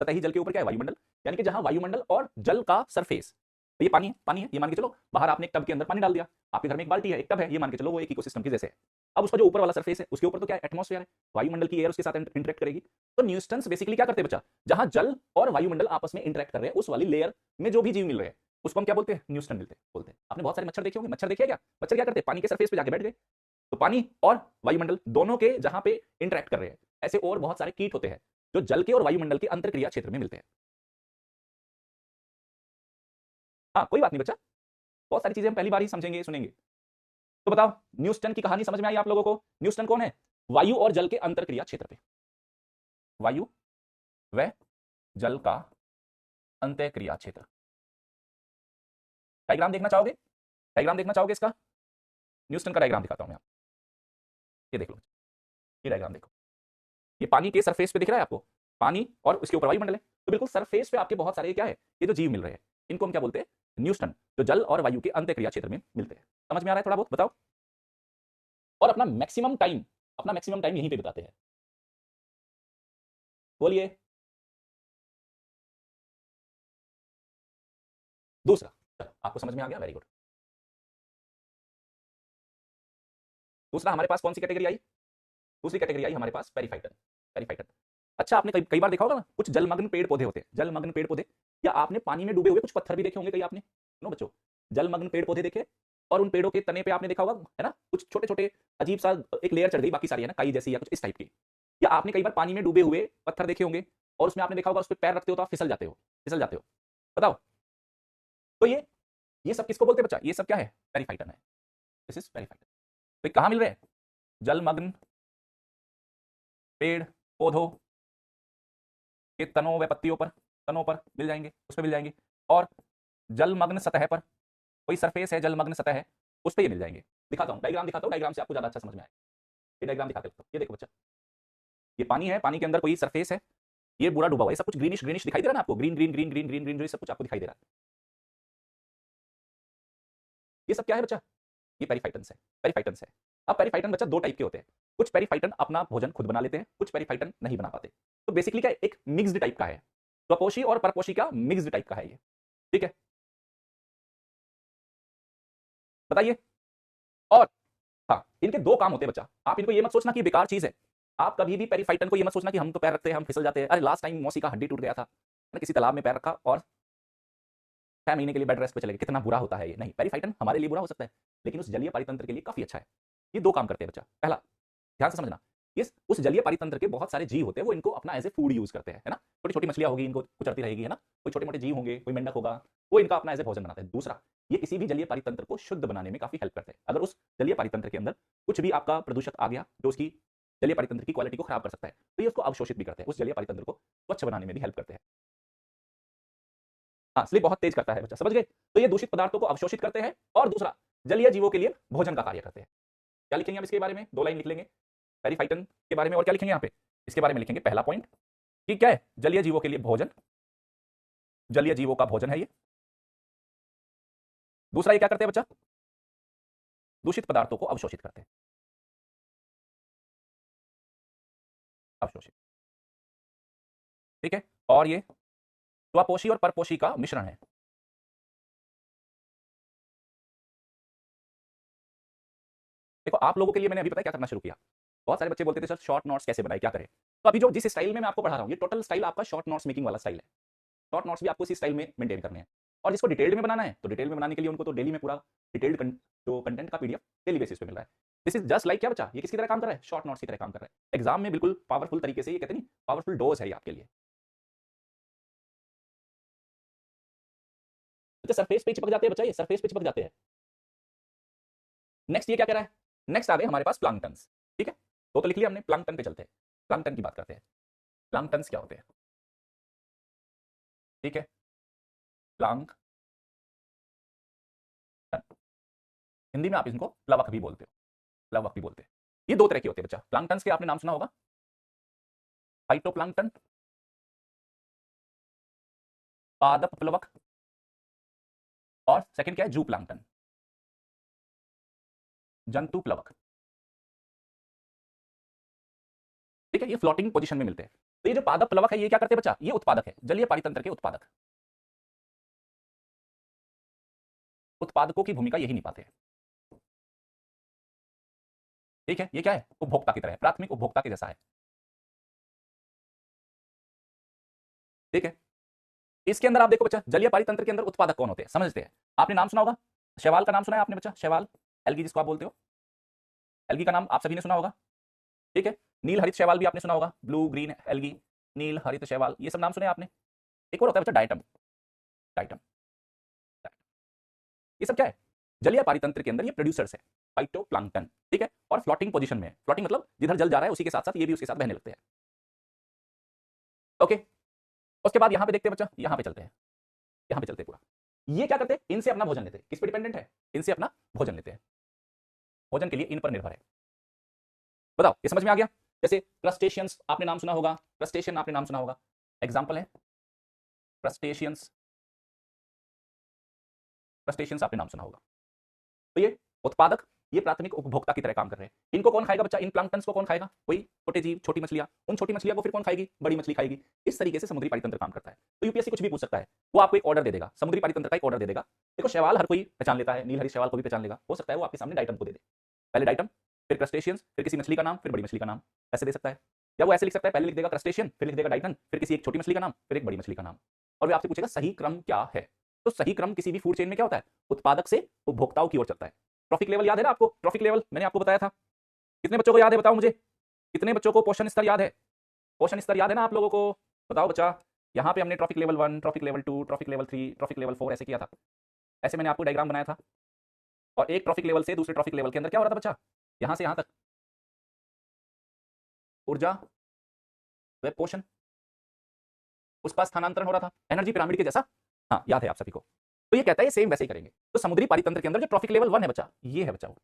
सतही जल के ऊपर क्या है? वायुमंडल। यानी कि जहां वायुमंडल और जल का सरफेस, तो ये पानी है, पानी है, ये मान के चलो। बाहर आपने एक टब के अंदर पानी डाल दिया, आपके घर में एक बाल्टी है, एक टब है, ये मान के चलो वो एक इकोसिस्टम के जैसे है। अब उसका जो ऊपर वाला सरफेस है उसके ऊपर तो क्या है? एटमॉस्फेयर है, वायुमंडल की एयर उसके साथ इंटरेक्ट करेगी। तो न्यूस्टन बेसिकली क्या करते हैं बच्चा? जहां जल और वायुमंडल आपस में इंटरेक्ट कर रहे हैं, उस वाली लेयर में जो भी जीव मिल रहे हैं उसको हम क्या बोलते हैं? न्यूस्टन मिलते हैं, बोलते हैं। आपने बहुत सारे मच्छर देखे होंगे, मच्छर देखे क्या? मच्छर क्या करते हैं? पानी के सरफेस पे जाके बैठ गए। तो पानी और वायुमंडल दोनों के जहां पे इंटरेक्ट कर रहे हैं, ऐसे और बहुत सारे कीट होते हैं जो जल के और वायुमंडल के अंतरक्रिया क्षेत्र में मिलते हैं। हाँ, कोई बात नहीं बच्चा, बहुत सारी चीजें हम पहली बार ही समझेंगे सुनेंगे। तो बताओ, न्यूस्टन की कहानी समझ में आई आप लोगों को? न्यूस्टन कौन है? वायु और जल के अंतरक्रिया क्षेत्र पे, वायु व जल का अंतःक्रिया क्षेत्र। डायग्राम देखना चाहोगे? डायग्राम देखना चाहोगे इसका? न्यूस्टन का डायग्राम दिखाता हूं मैं आपको। ये देख लो, ये डायग्राम देखो। ये पानी के सरफेस पे दिख रहा है आपको, पानी और उसके ऊपर वायुमंडल है। तो बिल्कुल सरफेस पे आपके बहुत सारे क्या है? ये जो जीव मिल रहे हैं, इनको हम क्या बोलते हैं? न्यूस्टन, जो जल और वायु के अंतःक्रिया क्षेत्र में मिलते हैं। समझ में आ रहा है थोड़ा बहुत? बताओ। और अपना मैक्सिमम टाइम यहीं पे बिताते हैं। बोलिए। दूसरा, चलो आपको समझ में आ गया, वेरी गुड। दूसरा हमारे पास कौन सी कैटेगरी आई? दूसरी कैटेगरी आई हमारे पास पेरीफाइटन, पेरीफाइटन। अच्छा, आपने कई कई बार देखा होगा ना, कुछ जलमग्न पेड़ पौधे होते हैं, जलमग्न पेड़ पौधे। या आपने पानी में डूबे हुए कुछ पत्थर भी देखे होंगे कहीं आपने, सुनो बच्चों, जलमग्न पेड़ पौधे देखे, और उन पेड़ों के तने पे आपने देखा होगा, है ना, कुछ छोटे छोटे अजीब सा एक लेयर चढ़ गई, बाकी सारी है ना काई जैसी या कुछ इस टाइप की। या आपने कई बार पानी में डूबे हुए पत्थर देखे होंगे, और उसमें आपने देखा होगा उस पर पैर रखते हो तो आप फिसल जाते हो, फिसल जाते हो। बताओ। तो ये सब किसको बोलते हैं बच्चा? ये सब क्या है? पेरीफाइटन है। This is periphyton. तो कहाँ मिल रहे हैं? जलमग्न पेड़ पौधों के तनों व पत्तियों पर, तनों पर मिल जाएंगे, उस पर मिल जाएंगे। और जलमग्न सतह पर, कोई सरफेस है जलमग्न सतह है, उस पर ये मिल जाएंगे। दिखाता हूँ, डायग्राम दिखाता हूँ, डायग्राम से आपको ज्यादा अच्छा समझ में आएगा। ये डायग्राम दिखाते हैं, ये देखो बच्चा, ये पानी है, पानी के अंदर कोई सरफेस है, ये पूरा डूबा हुआ है, सब कुछ ग्रीनिश ग्रीनिश दिखाई दे रहा है ना आपको? Green green green green green green, जो सब कुछ आपको दिखाई दे रहा है, ये सब क्या है बच्चा? ये पेरीफाइटन है, पेरीफाइटन है। अब पेरीफाइटन बच्चा 2 टाइप के होते हैं। कुछ पेरीफाइटन अपना भोजन खुद बना लेते हैं, कुछ पेरीफाइटन नहीं बना पाते। तो बेसिकली क्या, एक मिक्स्ड टाइप का है, स्वपोषी और परपोषी का मिक्स्ड टाइप का है ये। ठीक है, बताइए। और हाँ, इनके 2 काम होते हैं बच्चा। आप इनको ये मत सोचना कि बेकार चीज है। आप कभी भी पेरीफाइटन को ये मत सोचना कि हम तो पैर रखते हैं हम फिसल जाते हैं। अरे लास्ट टाइम मौसी का हड्डी टूट गया था, मैंने किसी तालाब में पैर रखा और 6 महीने के लिए बेड रेस्ट पे चले गए, कितना बुरा होता है ये। नहीं, पेरीफाइटन हमारे लिए बुरा हो सकता है, लेकिन उस जलीय पारितंत्र के लिए काफी अच्छा है। ये 2 काम करते हैं बच्चा। पहला, ध्यान से समझना, ये उस जलीय पारितंत्र के बहुत सारे जीव होते हैं, वो इनको अपना एज ए फूड यूज करते हैं, है ना। छोटी छोटी मछलियां होगी, इनको कुचलती रहेगी, है ना। कोई छोटे मोटे जीव होंगे, कोई मेंढक होगा, वो इनका अपना एज ए भोजन बनाते हैं। दूसरा, ये किसी भी जलीय पारितंत्र को शुद्ध बनाने में काफी हेल्प करते हैं। अगर उस जलीय पारितंत्र के अंदर कुछ भी आपका प्रदूषक आ गया जो उसकी जलीय पारितंत्र की क्वालिटी को खराब कर सकता है, तो ये उसको अवशोषित भी करते हैं, उस जलीय पारितंत्र को स्वच्छ बनाने में भी हेल्प करते हैं। हाँ, स्लिप बहुत तेज करता है बच्चा, समझ गए? तो ये दूषित पदार्थों को अवशोषित करते हैं, और दूसरा, जलीय जीवों के लिए भोजन का कार्य करते हैं। क्या लिखेंगे हम इसके बारे में? 2 लाइन लिख लेंगे पेरीफाइटन के बारे में। और क्या लिखेंगे यहाँ पे? इसके बारे में लिखेंगे पहला पॉइंट कि क्या है? जलीय जीवों के लिए भोजन, जलीय जीवों का भोजन है ये। दूसरा, ये क्या करते हैं बच्चा? दूषित पदार्थों को अवशोषित करते हैं, अवशोषित, ठीक है। और ये स्वपोषी और परपोषी का मिश्रण है। देखो आप लोगों के लिए मैंने अभी पता है क्या करना शुरू किया, बहुत सारे बच्चे बोलते थे सर शॉर्ट नोट्स कैसे बनाए, क्या करें। तो अभी जो जिस स्टाइल में मैं आपको पढ़ा रहा हूँ, ये टोटल स्टाइल आपका शॉर्ट नोट्स मेकिंग वाला स्टाइल है। शॉर्ट नोट्स भी आपको इसी स्टाइल में मेंटेन करने हैं। और जिसको डिटेल्ड में बनाना है, तो डिटेल में बनाने के लिए उनको तो डेली में पूरा डिटेल्ड जो कंटेंट का पीडीएफ डेली बेसिस पे मिल रहा है। दिस इज जस्ट लाइक क्या बच्चा, ये किसकी तरह काम कर रहा है, शॉर्ट नोट्स की तरह काम कर रहा है। एग्जाम में बिल्कुल पावरफुल तरीके से, ये कहते नहीं पावरफुल डोज है ये आपके लिए। अच्छा सरफेस पे चिपक जाते हैं बच्चा, ये सरफेस पे चिपक जाते हैं। नेक्स्ट ये क्या कह रहा है, नेक्स्ट आ गए हमारे पास प्लांकटन्स, ठीक है। तो लिख लिया हमने, प्लांकटन पे चलते हैं, प्लांकटन की बात करते हैं। प्लांकटन्स क्या होते हैं, ठीक है। प्लांक, हिंदी में आप इनको प्लवक भी बोलते हो, प्लवक भी बोलते हैं। ये दो तरह के होते हैं बच्चा। प्लांकटन्स के आपने नाम सुना होगा, फाइटोप्लांक्टन, पादप प्लवक, और सेकंड क्या है, जू प्लांक्टन, जंतु प्लवक, ठीक है। ये फ्लोटिंग पोजीशन में मिलते हैं। तो ये जो पादप प्लवक है ये क्या करते हैं बच्चा, ये उत्पादक है, जलीय पारितंत्र के उत्पादक, उत्पादकों की भूमिका यही निभाते हैं, ठीक है। ये क्या है, उपभोक्ता की तरह है, प्राथमिक उपभोक्ता के जैसा है, ठीक है। इसके अंदर आप देखो बच्चा, जलीय पारितंत्र के अंदर उत्पादक कौन होते हैं समझते हैं। आपने नाम सुना होगा, शैवाल का नाम सुना है आपने बच्चा, शैवाल, एल्गी जिसको आप बोलते हो, एल्गी का नाम आप सभी ने सुना होगा, ठीक है। नील हरित शैवाल भी आपने सुना होगा, ब्लू ग्रीन एल्गी, नील हरित शैवाल, ये सब नाम सुने आपने। एक और होता है बच्चा डाइटम, डाइटम, ये सब क्या है, जलीय पारितंत्र के अंदर ये प्रोड्यूसर्स है, फाइटोप्लैंक्टन, ठीक है। और फ्लोटिंग पोजीशन में है, फ्लोटिंग मतलब जिधर जल जा रहा है उसी के साथ साथ ये भी उसके साथ बहने लगते हैं, ओके। उसके बाद यहां पे देखते हैं बच्चा, यहां पे चलते हैं, यहां पे चलते हैं पूरा। ये क्या करते हैं, इनसे अपना भोजन लेते हैं, किस पे डिपेंडेंट है, इनसे अपना भोजन लेते हैं, भोजन के लिए इन पर निर्भर है। बताओ ये समझ में आ गया। जैसे क्रस्टेशियंस आपने नाम सुना होगा, क्रस्टेशियन आपने नाम सुना होगा, एग्जांपल है क्रस्टेशियंस, क्रस्टेशियंस आपने नाम सुना होगा। तो ये उत्पादक, ये प्राथमिक उपभोक्ता की तरह काम कर रहे हैं। इनको कौन खाएगा बच्चा, इन प्लांक्टन्स को कौन खाएगा, कोई छोटे जीव, छोटी मछलियां, उन छोटी मछलियां को फिर कौन खाएगी, बड़ी मछली खाएगी। इस तरीके से समुद्री पारितंत्र काम करता है। तो यूपीएससी कुछ भी पूछ सकता है, वो आपको एक ऑर्डर दे देगा, समुद्री पारितंत्र का एक ऑर्डर दे देगा। देखो शैवाल हर कोई पहचान लेता है, नील हरी शैवाल को भी पहचान लेगा, हो सकता है वो आपके सामने डाइटम को दे दे, पहले डाइटम, फिर क्रस्टेशियंस, फिर किसी मछली का नाम, फिर बड़ी मछली का नाम, ऐसे दे सकता है। या वो ऐसे लिख सकता है, पहले लिख देगा क्रस्टेशियन, फिर लिख देगा डाइटन, फिर किसी एक छोटी मछली का नाम, फिर एक बड़ी मछली का नाम, और वो आपसे पूछेगा सही क्रम क्या है। तो सही क्रम किसी भी फूड चेन में क्या होता है, उत्पादक से उपभोक्ताओं की ओर चलता है। ट्रॉफिक लेवल याद है ना आपको, ट्रॉफिक लेवल मैंने आपको बताया था, कितने बच्चों को याद है बताओ मुझे, कितने बच्चों को पोषण स्तर याद है, पोषण स्तर याद है ना आप लोगों को, बताओ बच्चा। यहाँ पे हमने trophic level 1, trophic level 2, trophic level 3, trophic level 4 ऐसे किया था, ऐसे मैंने आपको डायग्राम बनाया था। और एक ट्रॉफिक लेवल से दूसरे ट्रॉफिक लेवल के अंदर क्या हो रहा था बच्चा, यहाँ से यहाँ तक ऊर्जा व पोषण, उसका स्थानांतरण हो रहा था, एनर्जी पिरामिड के जैसा, हाँ याद है आप सभी को। तो ये कहता है ये सेम वैसे ही करेंगे। तो समुद्री पारितंत्र के अंदर जो ट्रॉफिक लेवल 1 है बच्चा, ये है बच्चा वो।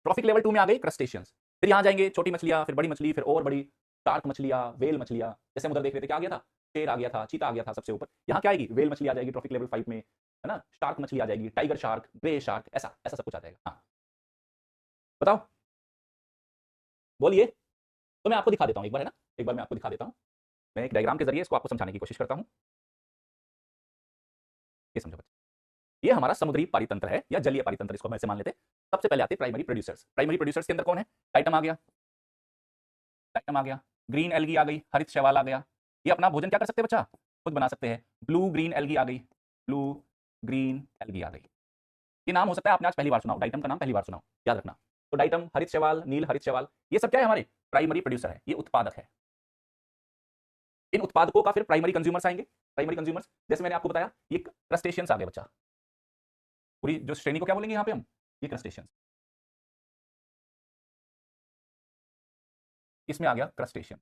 ट्रॉफिक लेवल 2 में आ गई क्रस्टेशियंस, फिर यहाँ जाएंगे छोटी मछलियां, फिर बड़ी मछली, फिर और बड़ी, शार्क मछलियां, वेल मछलियां, जैसे हम उधर देख रहे थे क्या आ गया था, शेर आ गया था, चीता आ गया था सबसे ऊपर। यहाँ क्या आएगी, वेल मछली आ जाएगी ट्रॉफिक लेवल 5 में, है ना, शार्क मछली आ जाएगी, टाइगर शार्क, ग्रे शार्क, ऐसा ऐसा सब कुछ आ जाएगा। हाँ बताओ, बोलिए। तो मैं आपको दिखा देता हूँ एक बार, है ना, एक बार मैं आपको दिखा देता हूँ, मैं एक डायग्राम के जरिए इसको आपको समझाने की कोशिश करता हूँ। ये समझो बच्चे, ये हमारा समुद्री पारितंत्र है या जलीय पारितंत्र, इसको हम ऐसे मान लेते हैं। सबसे पहले आते हैं प्राइमरी प्रोड्यूसर्स। प्राइमरी प्रोड्यूसर्स के अंदर कौन है, टाइटम आ गया, टाइटम आ गया, ग्रीन एल्गी आ गई, हरित शैवाल आ गया। ये अपना भोजन क्या कर सकते हैं बच्चा, खुद बना सकते हैं। ब्लू ग्रीन एल्गी आ गई, ब्लू ग्रीन एल्गी आ गई। ये नाम हो सकता है आपने आज पहली बार सुनाओ, डाइटम का नाम पहली बार सुनाओ, याद रखना। तो डाइटम, हरित शैवाल, नील हरित शैवाल, ये सब क्या है, हमारे प्राइमरी प्रोड्यूसर है, ये उत्पादक है। इन उत्पादकों का फिर प्राइमरी कंज्यूमर्स आएंगे। प्राइमरी कंज्यूमर्स जैसे मैंने आपको बताया, ये क्रस्टेशियंस आ गए बच्चा, पूरी जो श्रेणी को क्या बोलेंगे यहाँ पे हम, ये क्रस्टेशियंस, इसमें आ गया क्रस्टेशियन,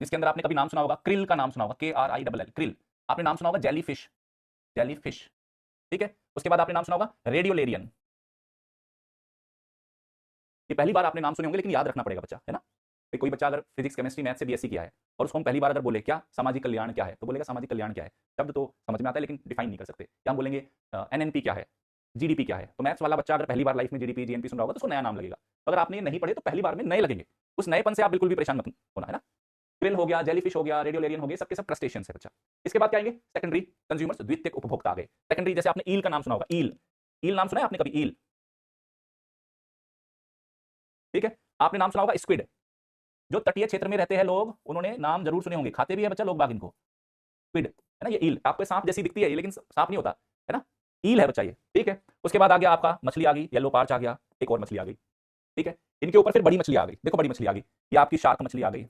जिसके अंदर आपने कभी नाम सुना होगा, क्रिल का नाम सुना होगा, KRILL, क्रिल। आपने नाम सुना होगा जेलीफिश, जेलीफिश, ठीक है। उसके बाद आपने नाम सुना होगा रेडियोलेरियन, ये पहली बार आपने नाम सुने होंगे लेकिन याद रखना पड़ेगा बच्चा, है ना। कोई बच्चा अगर फिजिक्स केमिस्ट्री मैथ से बीएससी किया है और उसको हम पहली बार अगर बोले क्या सामाजिक कल्याण क्या है, तो बोलेगा सामाजिक कल्याण क्या है, शब्द तो समझ में आता है लेकिन डिफाइन नहीं कर सकते। क्या हम बोलेंगे NNP क्या है, जीडीपी क्या है। तो मैथ्स वाला बच्चा अगर पहली बार लाइफ में जीडीपी जीएनपी सुन रहा होगा तो उसको नया नाम लगेगा। तो अगर आपने ये नहीं पढ़े तो पहली बार में नए लगेंगे, उस नएपन से आप बिल्कुल भी परेशान मत होना, है ना। क्रिल हो गया, जेलीफिश हो गया, रेडियोलेरियन हो गया, सबके सब क्रस्टेशियंस है बच्चा। इसके बाद क्या आएंगे, सेकेंडरी कंज्यूमर्स, द्वितीयक उपभोक्ता आ गए। सेकेंडरी जैसे आपने ईल का नाम सुना होगा, ईल, ईल नाम सुना है आपने कभी, ईल, ठीक है। आपने नाम सुना होगा स्क्विड, जो तटीय क्षेत्र में रहते हैं लोग उन्होंने नाम जरूर सुने होंगे, खाते भी है बच्चा लोग बाग इनको, स्क्विड, है ना। ये ईल आपको सांप जैसी दिखती है ये, लेकिन सांप नहीं होता, है ना, ईल है बच्चा ये, ठीक है। उसके बाद आ गया आपका मछली आ गई, येलो पार्च आ गया, एक और मछली आ गई, ठीक है। इनके ऊपर फिर बड़ी मछली आ गई, देखो बड़ी मछली आ गई, ये आपकी शार्क मछली आ गई।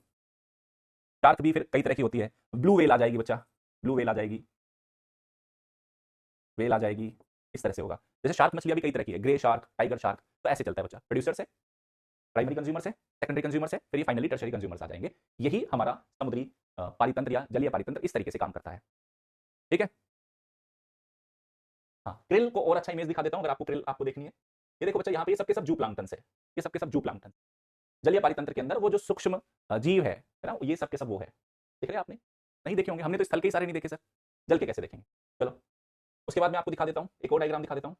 शार्क भी फिर कई तरह की होती है, ब्लू वेल आ जाएगी बच्चा, ब्लू वेल आ जाएगी, वेल आ जाएगी, इस तरह से होगा। जैसे शार्क मछलियां भी कई तरह की है, ग्रे शार्क, टाइगर शार्क, तो ऐसे चलता है बच्चा। प्रोड्यूसर से, प्राइमरी कंज्यूमर से, सेकेंडरी कंज्यूमर से, फिर ये फाइनली टर्शरी कंज्यूमर्स आ जाएंगे। यही हमारा समुद्री पारितंत्र या जलीय पारितंत्र इस तरीके से काम करता है, ठीक है। हाँ, क्रिल को और अच्छा इमेज दिखा देता हूं अगर आपको क्रिल आपको देखनी है। ये देखो बच्चा, यहाँ पे ये सबके सब जू प्लांक्टन है, ये सबके सब जू प्लांक्टन, जलीय पारितंत्र के अंदर वो जो सूक्ष्म जीव है ना, ये सबके सब वो है। देख रहे आपने, नहीं देखे होंगे, हमने तो स्थल के ही सारे नहीं देखे सर, जल के कैसे देखेंगे। चलो उसके बाद मैं आपको दिखा देता हूँ, एक और डायग्राम दिखा देता हूँ।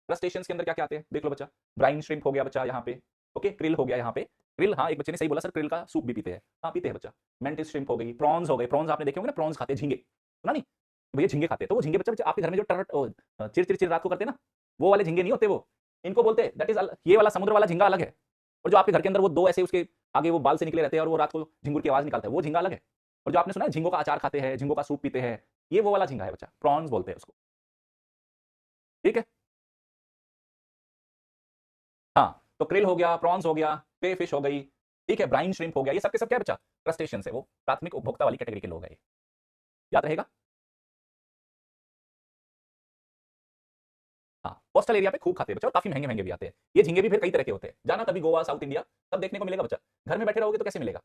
क्रस्टेशियंस के अंदर क्या क्या आते हैं देख लो बच्चा, ब्राइन श्रिम्प हो गया बच्चा यहाँ पे, ओके, क्रिल हो गया यहाँ पे, क्रिल, हाँ एक बच्चे ने सही बोला सर, क्रिल का सूप भी पीते हैं, हाँ पीते हैं बच्चा। मेंटिस श्रिम्प हो गई, प्रॉन्स हो गए, प्रॉन्स आपने देखे होंगे ना, प्रॉन्स खाते हैं, झींगे, सुना नहीं भैया, झींगे खाते हैं। तो वो झींगे बच्चा आपके घर में जो चिर चिर चिर रात को करते हैं ना, वो वाले झींगे नहीं होते, वो इनको बोलते हैं दैट इज, ये वाला समुद्र वाला झींगा अलग है, और जो आपके घर के अंदर वो दो ऐसे उसके आगे वो बाल से निकले रहते हैं और वो रात को झिंगुर की आवाज निकालता है, वो झींगा अलग है। और जो आपने सुना है झींगों का अचार खाते हैं, झींगों का सूप पीते हैं, ये वो वाला झींगा है बच्चा, प्रॉन्स बोलते हैं उसको, ठीक है। हाँ, तो क्रिल हो गया, प्रॉन्स हो गया, पे फिश हो गई, ठीक है, ब्राइन श्रिम्प हो गया, ये सबके सब क्या है बच्चा, क्रस्टेशियन है, वो प्राथमिक उपभोक्ता वाली कैटेगरी के लोग हैं, याद रहेगा। हाँ, कोस्टल एरिया पे खूब खाते हैं बच्चा, और काफी महंगे महंगे भी आते हैं। ये झींगे भी फिर कई तरह के होते हैं, जाना कभी गोवा, साउथ इंडिया, तब देखने को मिलेगा बच्चा। घर में बैठे रहोगे तो कैसे मिलेगा,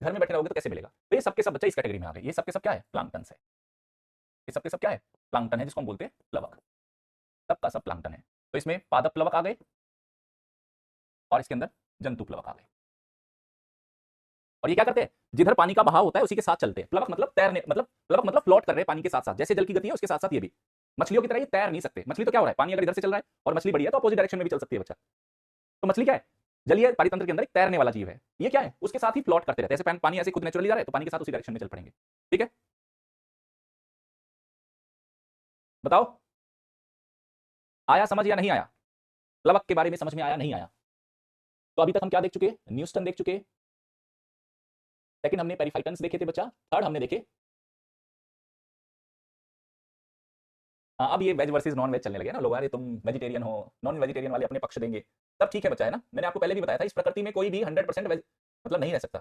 घर में बैठे रहोगे तो कैसे मिलेगा। तो ये सबके सब बच्चा इस कैटेगरी में आ गए, ये सबके सब क्या है, प्लांक्टन है, ये सबके सब क्या है, प्लांक्टन है, जिसको हम बोलते हैं प्लवक, सबका सब प्लांक्टन है। तो इसमें पादप प्लवक आ गए, और इसके अंदर जंतु प्लवक आ गए। और ये क्या करते हैं, जिधर पानी का बहाव होता है उसी के साथ चलते हैं। प्लवक मतलब तैरने, मतलब प्लवक मतलब फ्लोट कर रहे हैं पानी के साथ साथ, जैसे जल की गति है उसके साथ साथ ये भी। मछलियों की तरह ये तैर नहीं सकते। मछली तो क्या हो रहा है, पानी अगर इधर से चल रहा है और मछली बड़ी है तो अपोजिट डायरेक्शन में भी चल सकती है बच्चा। तो मछली क्या है, जलीय पारितंत्र के अंदर एक तैरने वाला जीव है। ये क्या है, उसके साथ ही फ्लोट करते रहते हैं, जैसे पानी ऐसे खुद नेचुरली जा रहा है तो पानी के साथ उसी डायरेक्शन में चल पड़ेंगे, ठीक है। बताओ आया समझ या नहीं आया, प्लवक के बारे में समझ में आया नहीं आया। तो अभी तक हम क्या देख चुके, न्यूस्टन देख चुके, सेकंड हमने पेरिफाइटन्स देखे थे बच्चा, थर्ड हमने देखे, हाँ अब ये वेज वर्सेस नॉन वेज चलने लगे ना लोग, अरे तुम वेजिटेरियन हो, नॉन वेजिटेरियन वाले अपने पक्ष देंगे, सब ठीक है बच्चा, है ना। मैंने आपको पहले भी बताया था, इस प्रकृति में कोई भी 100% मतलब नहीं रह सकता,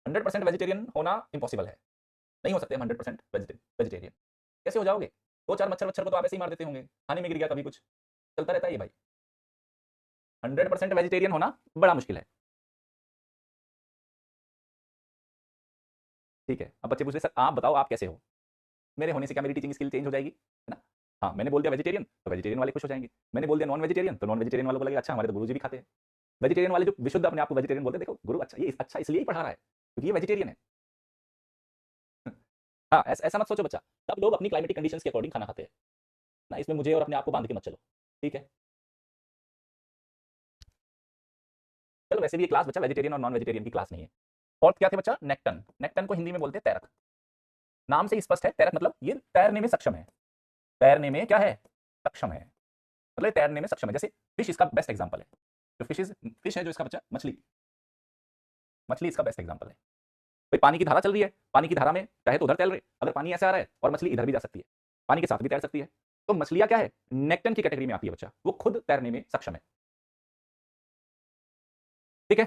100% वेजिटेरियन होना इम्पॉसिबल है, नहीं हो सकते हम 100% वेजिटेरियन। कैसे हो जाओगे, दो चार मच्छर वच्छर को तो आप ऐसे ही मार देते होंगे, खाने में गिर गया कभी कुछ, चलता रहता है ये भाई। 100% वेजिटेरियन होना बड़ा मुश्किल है, ठीक है। अब बच्चे पूछ रहे सर आप बताओ आप कैसे हो, मेरे होने से क्या मेरी टीचिंग स्किल चेंज हो जाएगी, है ना। हाँ, मैंने बोल दिया वेजिटेरियन तो वेजिटेरियन वाले खुश हो जाएंगे, मैंने बोल दिया नॉन वेजिटेरियन तो नॉन वेजिटेरियन वालों को लगेगा अच्छा हमारे तो गुरुजी भी खाते हैं। वेजिटेरियन वाले जो विशुद्ध अपने आप को वेजिटेरियन बोलते हैं, देखो गुरु अच्छा, ये अच्छा इसलिए ही पढ़ा रहा है क्योंकि ये वेजिटेरियन है। हाँ, ऐसा मत सोचो बच्चा, सब लोग अपनी क्लाइमेटिक कंडीशंस के अकॉर्डिंग खाना खाते हैं ना, इसमें मुझे और अपने आप को बांध के मत चलो, ठीक है। चलो वैसे भी ये क्लास बच्चा वेजिटेरियन और नॉन वेजिटेरियन की क्लास नहीं है। फोर्थ क्या थे बच्चा, नेक्टन, नेक्टन को हिंदी में बोलते हैं तैरक, नाम से ही स्पष्ट है, तैरक मतलब ये तैरने में सक्षम है, तैरने में क्या है, सक्षम है, मतलब तैरने में सक्षम है। जैसे फिश इसका बेस्ट एग्जांपल है, जो फिश है जो इसका बच्चा मछली, मछली इसका बेस्ट एग्जांपल है। भाई पानी की धारा चल रही है, पानी की धारा में चाहे तो उधर तैर रहे, अगर पानी ऐसे आ रहा है और मछली इधर भी जा सकती है, पानी के साथ भी तैर सकती है, तो मछलियां क्या है, नेक्टन की कैटेगरी में आती है बच्चा, वो खुद तैरने में सक्षम है, ठीक है।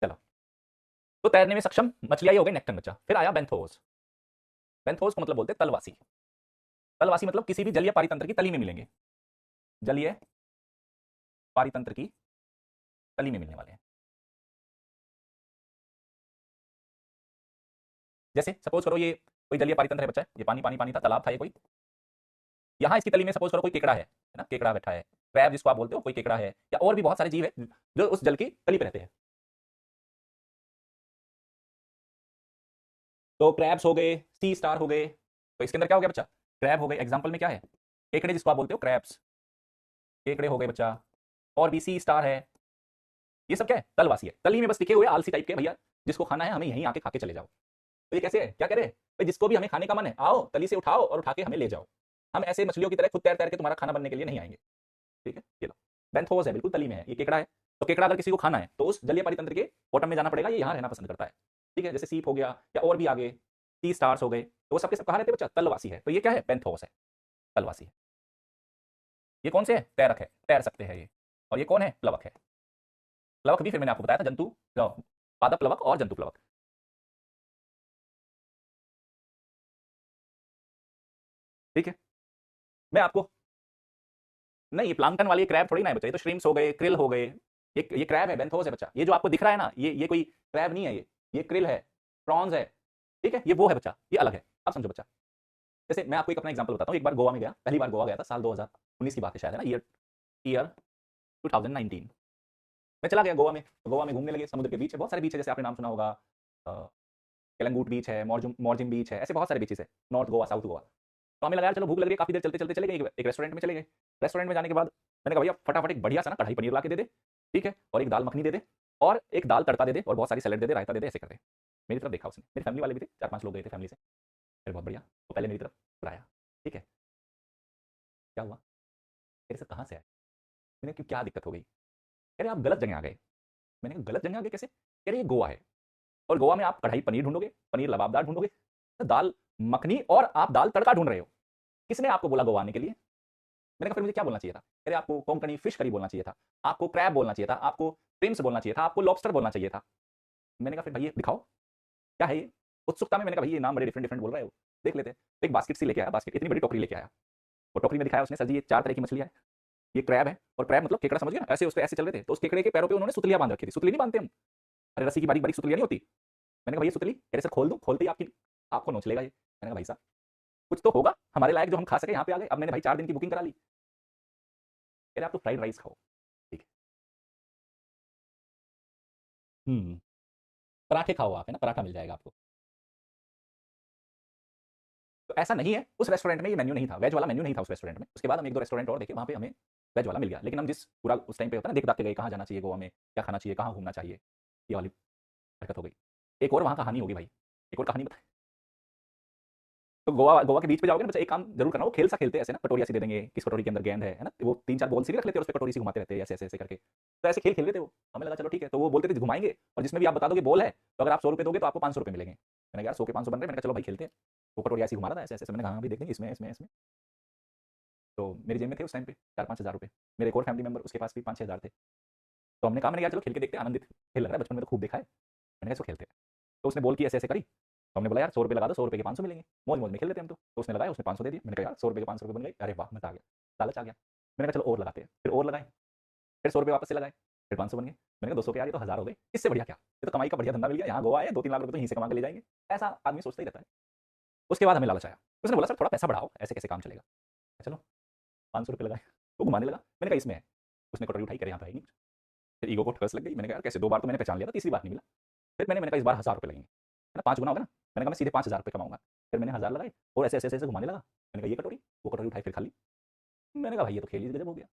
चलो, तो तैरने में सक्षम मछलियां ही हो गई नेक्टन बच्चा। फिर आया बेंथोस, बेंथोस को मतलब बोलते हैं तलवासी, तलवासी मतलब किसी भी जलीय पारितंत्र की तली में मिलेंगे, जलीय पारितंत्र की तली में मिलने वाले हैं। जैसे सपोज करो ये कोई जलीय पारितंत्र है बच्चा, ये पानी पानी पानी था, तालाब था ये कोई, यहाँ इसकी तली में सपोज करो कोई केकड़ा है ना, केकड़ा बैठा है, क्रैब जिसको आप बोलते हो, कोई केकड़ा है, या और भी बहुत सारे जीव है जो उस जल की तली पे रहते हैं। तो क्रैब्स हो गए, सी स्टार हो गए, तो इसके अंदर क्या हो गया बच्चा, क्रैब हो गए। एग्जाम्पल में क्या है, केकड़े जिसको आप बोलते हो क्रैब्स, केकड़े हो गए बच्चा। और भी सी स्टार है, ये सब क्या है, तलवासी है, तली में बस टिके हुए आलसी टाइप के भैया, जिसको खाना है हमें यहीं आके खा के चले जाओ। तो ये कैसे है, क्या कह रहे हैं भाई, जिसको भी हमें खाने का मन है आओ तली से उठाओ और उठा के हमें ले जाओ। हम ऐसे मछलियों की तरह खुद तैर तैर के तुम्हारा खाना बनने के लिए नहीं आएंगे। ठीक है, ये लो बेंथोस है, बिल्कुल तली में है, ये केकड़ा है। तो केकड़ा अगर किसी को खाना है तो उस जलीय परितंत्र के बॉटम में जाना पड़ेगा, ये यहाँ रहना पसंद करता है। ठीक है, जैसे सीप हो गया या और भी आगे सी स्टार्स हो गए, तो वो सबके सब कहाँ रहते हैं बच्चा, तलवासी है। तो ये क्या है, बेंथोस है, तलवासी है। ये कौन से है, तैरक है, तैर सकते हैं ये। और ये कौन है, प्लवक है। प्लवक भी फिर मैंने आपको बताया था, जंतु पादप प्लवक और जंतु प्लवक। ठीक है, मैं आपको, नहीं ये प्लांकटन वाली क्रैब थोड़ी ना है बच्चा, ये तो श्रिम्प्स हो गए, क्रिल हो गए। ये क्रैब है, बेंथोस है बच्चा। ये जो आपको दिख रहा है ना, ये कोई क्रैब नहीं है, ये क्रिल है, प्रॉन्स है। ठीक है, ये वो है बच्चा, ये अलग है। आप समझो बच्चा, जैसे मैं आपको एक अपना एग्जांपल बताता हूँ। एक बार गोवा में गया, पहली बार गोवा गया था, साल 2019 की बात है शायद, है ना, ईयर 2019। मैं चला गया गोवा में, तो गोवा में घूमने लगे, समुद्र के बीच है, बहुत सारे बीच है, जैसे आपने नाम सुना होगा केलंगूट बीच है, मॉर्जिम बीच है, ऐसे बहुत सारे बीचेस है, नॉर्थ गोवा, साउथ गोवा। तो हमें लगा यार चलो भूख लग रही है, काफी देर चलते चलते चले गए, एक रेस्टोरेंट में चले गए। रेस्टोरेंट में जाने के बाद मैंने कहा भैया फटाफट एक बढ़िया सा ना कढ़ाई पनीर ला के दे दे, ठीक है, और एक दाल मखनी दे दे, और एक दाल तड़का दे दे, और बहुत सारी सैलेड दे दे, रायता दे दे, ऐसे कर दे। मेरी तरफ देखा उसने, मेरी फैमिली वाले भी थे, 4-5 लोग गए थे फैमिली से, फिर बहुत बढ़िया। तो पहले मेरी तरफ बुलाया, ठीक है, क्या हुआ, मेरे से कहाँ से आए, मैंने क्यों, क्या दिक्कत हो गई, कह रहे आप गलत जगह आ गए। मैंने कहा गलत जगह आ गए कैसे, कह रहे ये गोवा है, और गोवा में आप कढ़ाई पनीर ढूंढोगे, पनीर लबाबदार ढूंढोगे, दाल मखनी, और आप दाल तड़का ढूंढ रहे हो, किसने आपको बोला गोवा आने के लिए। मैंने कहा फिर मुझे क्या बोलना चाहिए था, अरे आपको कोंकणी फिश करी बोलना चाहिए था, आपको क्रैब बोलना चाहिए था, आपको प्रिम्स बोलना चाहिए था, आपको लॉबस्टर बोलना चाहिए था। मैंने कहा फिर भाई ये दिखाओ क्या है ये, उत्सुकता में मैंने कहा भाई ये नाम बड़े डिफरेंट डिफरेंट बोल रहे हो, देख लेते हैं। तो एक बास्केट सी लेके आया, बास्केट इतनी बड़ी टोकरी लेके आया, और टोकरी में दिखाया उसने, सर जी ये 4 तरह की मछलियां है, ये क्रैब है, और क्रैब मतलब केकड़ा, समझ गया ना, ऐसे उस पर ऐसे चल रहे थे, तो उस केकड़े के पैरों पे उन्होंने सुतलियां बांध रखी थी, सुतली नहीं बांधते हम, अरे रस्सी की बारीक बारीक सुतलियां नहीं होती। मैंने कहा भाई ये सुतली, कह रहे सर खोल दूं, खोलते ही आपकी आपको नोच लेगा ये। मैंने कहा भाई साहब कुछ तो होगा हमारे लायक जो हम खा सके, यहाँ पे आ गए, अब मैंने भाई 4 दिन की बुकिंग करा ली। कह रहे आप तो फ्राइड राइस खाओ, ठीक है, पराठे खाओ आप, है ना, पराठा मिल जाएगा आपको। तो ऐसा नहीं है, उस रेस्टोरेंट में ये मेन्यू नहीं था, वेज वाला मेन्यू नहीं था उस रेस्टोरेंट में। उसके बाद हम 1-2 रेस्टोरेंट और देखे, वहाँ पे हमें वेज वाला मिल गया, लेकिन हम जिस पूरा उस टाइम पे होता है ना, देख दाख के गए, कहाँ जाना चाहिए गोवा में, क्या खाना चाहिए, कहाँ घूमना चाहिए, ये वाली हरकत हो गई। एक और वहाँ कहानी होगी भाई, एक और कहानी बताए। तो गोवा गोवा के बीच पे जाओगे ना बच्चा, एक काम जरूर करना, वो खेल सा खेलते हैं ऐसे ना, कटोरी ऐसे दे देंगे, किस कटोरी के अंदर गेंद है ना, वो 3-4 बॉल सी रख लेते हैं, उस पर कटोरी से घुमाते रहते हैं, ऐसे ऐसे ऐसे करके। तो ऐसे खेल खेल रहे थे वो, हमें लगा चलो ठीक है, तो वो बोलते थे घुमाएंगे, और जिसमें भी आप बता दोगे बॉल है, तो अगर आप 100 रुपये दोगे तो आपको 500 रुपये मिलेंगे। मैंने कहा यार 100 के 500 बन रहे हैं, मैंने कहा चलो भाई खेलते हैं। वो कटोरी ऐसी घुमा रहा था ऐसे ऐसे, मैंने कहा हाँ भी देख देंगे, इसमें इसमें इसमें। तो मेरी जेब में थे उस टाइम पे 4-5 हज़ार रुपये, मेरे एक और फैमिली मेंबर उसके पास भी 5-6 हज़ार थे। तो हमने कहा, मैंने यार चलो खेल के देखते हैं, आनंदित खेल लग रहा है, बचपन में तो खूब देखा है, मैंने कहा इसको खेलते हैं। तो उसने बोल की ऐसे ऐसे करी, तो हमने बोला यार 100 रुपये लगा दो, 100 रुपये के 500 मिलेंगे, मौज मौज में खेल लेते हैं हम तो उसने लगाया, उसने 500 दे दिए, मैंने कहा यार 100 रुपये के 500 रुपये बन गए, अरे वाह मजा आ गया, लालच आ गया। मैंने कहा चलो और लगाते हैं, फिर और लगाए, फिर 100 रुपये वापस से लगाए, फिर 500 बन गए। मैंने कहा 200 के यार ये तो 1000 हो गए, इससे बढ़िया क्या, ये तो कमाई का बढ़िया धंधा मिल गया, यहाँ गोवा है 2-3 लाख रुपये तो यहीं से कमा के ले जाएंगे। ऐसा आदमी सोचता ही रहता है। उसके बाद हमें लालच आया, उसने बोला सर थोड़ा पैसा बढ़ाओ, ऐसे कैसे काम चलेगा। चलो 500 रुपये लगाए, वो घुमाने लगा, मैंने कहा इसमें है, उसने कटोरी उठाई, कर यहाँ पे आएगी। फिर ईगो को ठोस लग गई, मैंने कहा यार कैसे, 2 बार तो मैंने पहचान लिया था, तीसरी बार नहीं मिला। फिर मैंने कहा इस बार 1000 रुपये लगेंगे, है ना, 5 गुना होगा ना, मैंने कहा मैं सीधे 5000 रुपये कमाऊंगा। फिर मैंने 1000 लगाए, और ऐसे ऐसे ऐसे घुमाने लगा, मैंने कहा ये कटोरी, वो कटोरी उठाई फिर खाली। मैंने कहा भाई ये तो खेल ही गजब हो गया।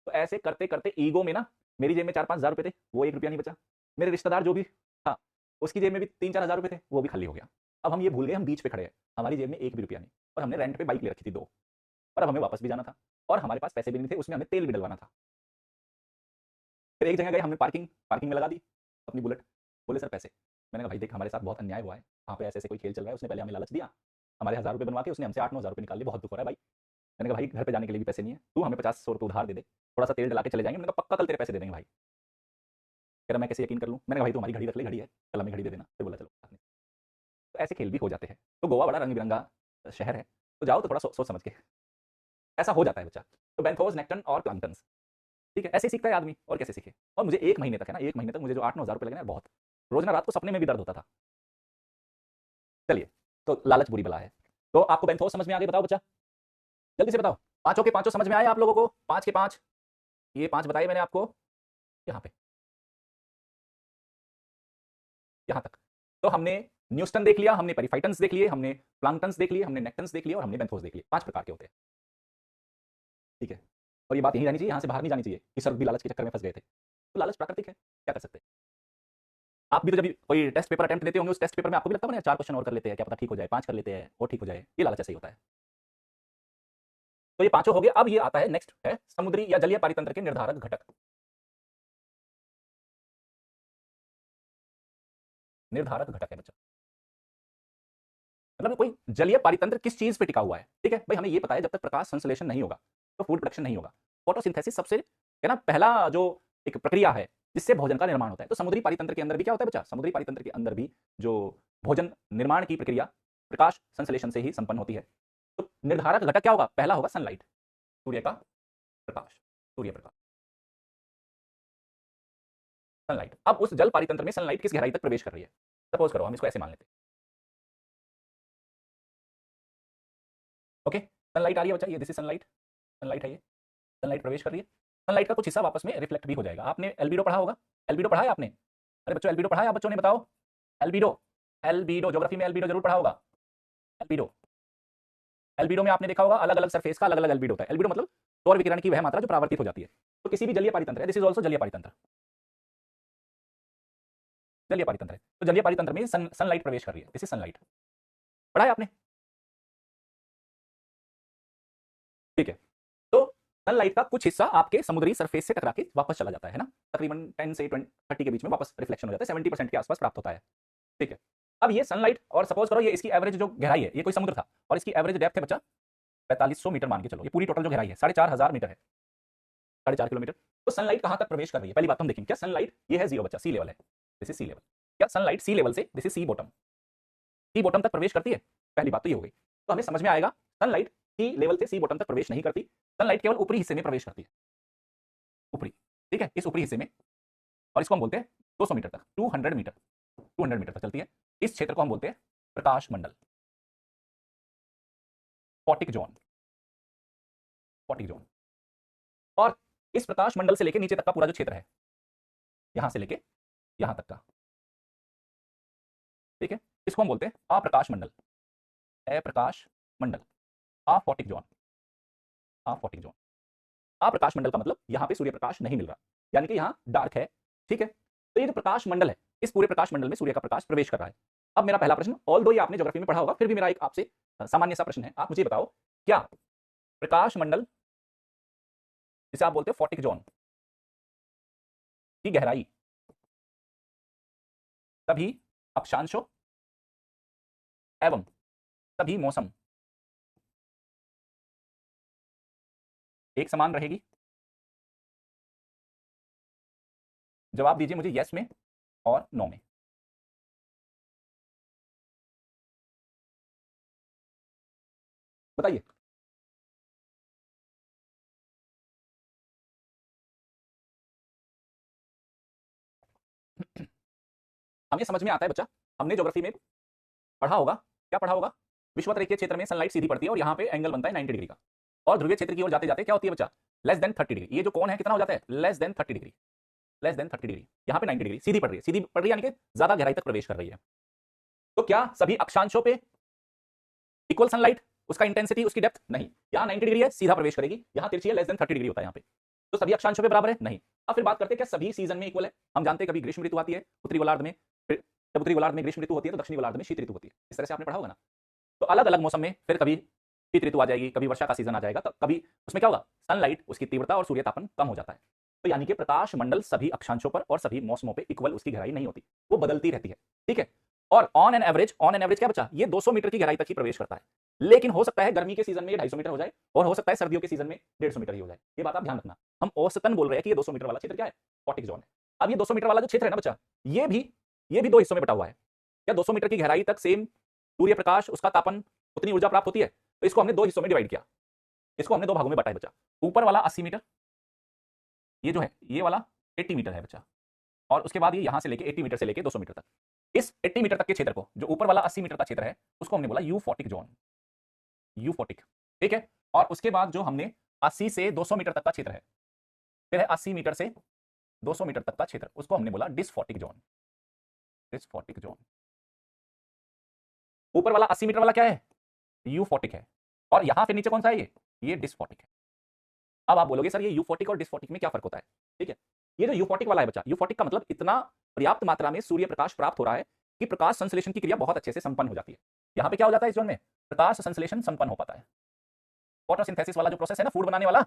तो ऐसे करते करते ईगो में ना, मेरी जेब में 4-5 हज़ार रुपये थे, वो 1 रुपया नहीं बचा। मेरे रिश्तेदार जो भी था उसकी जेब में भी 3-4 हज़ार रुपये थे, वो भी खाली हो गया। अब हम ये भूल गए हम बीच पे खड़े हैं, हमारी जेब में 1 भी रुपया नहीं, और हमने रेंट पे बाइक ले रखी थी 2, और अब हमें वापस भी जाना था, और हमारे पास पैसे भी नहीं थे, उसमें हमें तेल भी डलवाना था। फिर एक जगह गए, हमने पार्किंग पार्किंग में लगा दी अपनी बुलेट, बोले सर पैसे। मैंने कहा भाई देख हमारे साथ बहुत अन्याय हुआ है, वहाँ पे ऐसे ऐसे कोई खेल चल रहा है, उसने पहले हमें लालच दिया, हमारे 1000 रुपये बनवा के उसने हमसे 8-9 हज़ार रुपये निकाल लिए, बहुत दुख हो रहा है भाई। मैंने कहा भाई घर पे जाने के लिए भी पैसे नहीं है, तू हमें 50-100 रुपये उधार दे दे, थोड़ा सा तेल डला के चले जाएंगे। मैंने कहा पक्का कल तेरे पैसे दे देंगे भाई। कह रहा मैं कैसे यकीन कर लूँ। मैंने कहा भाई तू हमारी घड़ी रख ले, घड़ी है, कल हमें घड़ी दे देना। फिर बोला चलो बात नहीं। तो ऐसे खेल भी हो जाते हैं। तो गोवा बड़ा रंग बिरंगा शहर है, तो जाओ तो थोड़ा सोच समझ के, ऐसा हो जाता है बच्चा। तो बैंथोस, नेक्टन और प्लांटन्स, ठीक है, ऐसे ही सीखता है आदमी, और कैसे सीखे। और मुझे 1 महीने तक, है ना, 1 महीने तक मुझे जो 8-9 हज़ार रुपये लगे ना, बहुत, रोज ना रात को सपने में भी दर्द होता था। चलिए, तो लालच बुरी बला है। तो आपको बैंथोस समझ में आ गई, बताओ बच्चा, जल्दी से बताओ, पांचों के पांचों समझ में आए आप लोगों को, 5 के 5, ये 5 बताए मैंने आपको यहाँ पे, यहाँ तक। तो हमने न्यूस्टन देख लिया हमने, पेरिफाइटन्स देख लिए हमने, प्लांक्टन्स देख लिए हमने, नेक्टन्स देख लिए और हमने बेंथोस देख लिए। 5 प्रकार के होते हैं, ठीक है। और ये बात यही रहनी चाहिए, यहां से बाहर नहीं जानी चाहिए कि सर भी लालच के चक्कर में फंस गए थे। तो लालच प्राकृतिक है, क्या कर सकते हैं। आप भी तो जब कोई टेस्ट पेपर अटेम्प्ट देते होंगे, उस टेस्ट पेपर में आपको भी लगता है 4 क्वेश्चन और कर लेते हैं, क्या पता ठीक हो जाए, 5 कर लेते हैं और ठीक हो जाए। ये लालच ऐसे ही होता है। तो ये पांचों हो गए। अब ये आता है, नेक्स्ट है समुद्री या जलीय पारितंत्र के निर्धारक घटक। निर्धारक घटक है बच्चा, मतलब कोई जलीय पारितंत्र किस चीज पे टिका हुआ है। ठीक है भाई, हमें ये पता है जब तक प्रकाश संश्लेषण नहीं होगा तो फूड प्रोडक्शन नहीं होगा। फोटोसिंथेसिस सबसे है ना पहला जो एक प्रक्रिया है जिससे भोजन का निर्माण होता है। तो समुद्री पारितंत्र के अंदर भी क्या होता है बच्चा, समुद्री पारितंत्र के अंदर भी जो भोजन निर्माण की प्रक्रिया प्रकाश संश्लेषण से ही संपन्न होती है। तो निर्धारक घटक क्या होगा, पहला होगा सनलाइट, सूर्य का प्रकाश, सूर्य प्रकाश, सनलाइट। अब उस जल पारितंत्र में सनलाइट किस गहराई तक प्रवेश कर रही है। सपोज करो हम इसको ऐसे मान लेते हैं, ओके। सनलाइट आ रही है बच्चा, ये दिस इज सनलाइट, सनलाइट है ये, सनलाइट प्रवेश कर रही है। सनलाइट का कुछ हिस्सा वापस में रिफ्लेक्ट भी हो जाएगा। आपने एल्बिडो पढ़ा होगा, एल्बिडो पढ़ा है आपने, अरे बच्चों एल्बिडो पढ़ा है आप बच्चों ने, बताओ। एल्बिडो, एल्बिडो ज्योग्राफी में एल्बिडो जरूर पढ़ा होगा। एल्बिडो, एल्बिडो में आपने देखा होगा अलग अलग सरफेस का अलग अलग एल्बिडो होता है। एल्बिडो मतलब सौर विकिरण की वह मात्रा जो परावर्तित हो जाती है। तो किसी भी जलीय पारितंत्र है, दिस इज ऑल्सो जलीय पारितंत्र, जलीय पारितंत्र है। तो जलीय पारितंत्र में सनलाइट प्रवेश कर रही है, दिस इज सनलाइट, पढ़ा है आपने, ठीक है। तो सनलाइट का कुछ हिस्सा आपके समुद्री सरफेस से टकरा के वापस चला जाता है ना, तकरीबन 10 से 30 के बीच में वापस रिफ्लेक्शन हो जाता है, 70% के आसपास प्राप्त होता है, ठीक है। अब ये सनलाइट, और सपोज करो ये इसकी एवरेज जो गहराई है, ये कोई समुद्र था और इसकी एवरेज डेप्थ है बच्चा 4500 मीटर मान के चलो, ये पूरी टोटल जो गहराई है 4500 मीटर है, 4.5 किलोमीटर। तो सनलाइट कहां तक प्रवेश कर रही है, पहली बात तो हम देखेंगे। क्या सनलाइट, ये है जीरो बच्चा, सी लेवल है, दिस इज सी लेवल। क्या सनलाइट सी लेवल से, this is sea bottom, sea bottom तक प्रवेश करती है, पहली बात तो ये हो गई। तो हमें समझ में आएगा सनलाइट सी लेवल से सी बॉटम तक प्रवेश नहीं करती, सनलाइट केवल ऊपरी हिस्से में प्रवेश करती है, ऊपरी, ठीक है, इस ऊपरी हिस्से में। और इसको हम बोलते हैं 200 मीटर तक, 200 मीटर, 200 मीटर तक चलती है। इस क्षेत्र को हम बोलते हैं प्रकाश मंडल, फोटिक जोन, फोटिक जोन। और इस प्रकाश मंडल से लेकर नीचे तक का पूरा जो क्षेत्र है, यहां से लेके यहां तक का, ठीक है, इसको हम बोलते हैं अप्रकाश मंडल, अप्रकाश मंडल, अफोटिक जोन, अफोटिक जोन। अप्रकाश मंडल का मतलब यहां पे सूर्य प्रकाश नहीं मिल रहा, यानी कि यहां डार्क है, ठीक है। तो ये जो प्रकाश मंडल है, इस पूरे प्रकाश मंडल में सूर्य का प्रकाश प्रवेश कर रहा है। अब मेरा पहला प्रश्न, ऑल दो ये आपने ज्योग्राफी में पढ़ा होगा, फिर भी मेरा एक आपसे सामान्य सा प्रश्न है, आप मुझे बताओ क्या प्रकाश मंडल जिसे आप बोलते हो फोटिक जोन की गहराई सभी अक्षांशों एवं सभी मौसम एक समान रहेगी। जवाब दीजिए मुझे यस में और नो में। बताइए। हमें समझ में आता है बच्चा, हमने ज्योग्राफी में पढ़ा होगा, क्या पढ़ा होगा, विषुवत रेखीय क्षेत्र में सनलाइट सीधी पड़ती है और यहाँ पे एंगल बनता है 90 डिग्री का, और ध्रुवीय क्षेत्र की ओर जाते जाते क्या होती है बच्चा, लेस देन 30 डिग्री। ये जो कोण है कितना हो जाता है, less than 30 degree, less than 30 degree. यहाँ पे 90 डिग्री सीधी पड़ रही है, सीधी पड़ रही है यानी कि ज्यादा गहराई तक प्रवेश कर रही है। तो क्या सभी अक्षांशों पे इक्वल सनलाइट, उसका इंटेंसिटी, उसकी डेप्थ, नहीं। यहाँ 90 डिग्री है सीधा प्रवेश करेगी, यहाँ तिरछी है लेस देन 30 डिग्री होता है यहाँ पे। तो सभी अक्षांशों पे बराबर है, नहीं। अब फिर बात करते हैं क्या सभी सीजन में इक्वल है। हम जानते हैं कभी ग्रीष्म ऋतु आती है उत्तरी गोलार्ध में, फिर जब उत्तरी गोलार्ध में ग्रीष्म ऋतु होती है तो दक्षिणी गोलार्ध में शीत ऋतु होती है, इस तरह से आपने पढ़ा होगा ना। तो अलग अलग मौसम में फिर कभी शीत ऋतु आ जाएगी, कभी वर्षा का सीजन आ जाएगा, तो कभी उसमें क्या होगा, सनलाइट उसकी तीव्रता और सूर्य तापन कम हो जाता है। तो यानी कि प्रकाश मंडल सभी अक्षांशों पर और सभी मौसमों पर इक्वल उसकी गहराई नहीं होती, वो बदलती रहती है, ठीक है। और on an average, on an average क्या बचा, ये 200 मीटर की गहराई तक ही प्रवेश करता है। लेकिन हो सकता है गर्मी के सीजन में ये 250 मीटर हो जाए और हो सकता है सर्दियों के सीजन में 150 मीटर ही हो जाए। ये बात आप ध्यान रखना। हम औसतन बोल रहे हैं कि ये 200 मीटर वाला क्षेत्र क्या है, फोटिक जोन है। अब ये 200 मीटर वाला जो क्षेत्र है ना बच्चा, ये भी दो हिस्सों में बटा हुआ है। क्या 200 मीटर की गहराई तक सेम सूर्य प्रकाश, उसका तापन, उतनी ऊर्जा प्राप्त होती है? तो इसको हमने दो हिस्सों में डिवाइड किया, इसको हमने दो भागों में बटा है बच्चा। ऊपर वाला 80 मीटर, ये जो है ये वाला 80 मीटर है बच्चा, और उसके बाद ये यहां से लेके 80 मीटर से लेके 200 मीटर तक, इस 80 मीटर तक के क्षेत्र को, जो ऊपर वाला 80 मीटर का क्षेत्र है, उसको हमने बोला यूफोटिक जोन, यूफोटिक, ठीक है। और उसके बाद जो हमने 80 से 200 मीटर तक का क्षेत्र है, फिर है 80 मीटर से 200 मीटर तक का क्षेत्र, उसको हमने बोला डिस्फोटिक जोन, डिस्फोटिक जोन। ऊपर वाला 80 मीटर वाला क्या है, यूफोटिक है, और यहां फिर नीचे कौन सा है, ये डिस्फोटिक है। अब आप बोलोगे सर ये यूफोटिक और डिस्फोटिक में क्या फर्क होता है? ठीक है, ये जो यूफोटिक वाला है बच्चा, यूफोटिक का मतलब इतना पर्याप्त मात्रा में सूर्य प्रकाश प्राप्त हो रहा है कि प्रकाश संश्लेषण की क्रिया बहुत अच्छे से संपन्न हो जाती है। यहां पे क्या हो जाता है, इस जोन में प्रकाश संश्लेषण संपन्न हो पाता है। फोटोसिंथेसिस वाला जो प्रोसेस है ना, फूड बनाने वाला,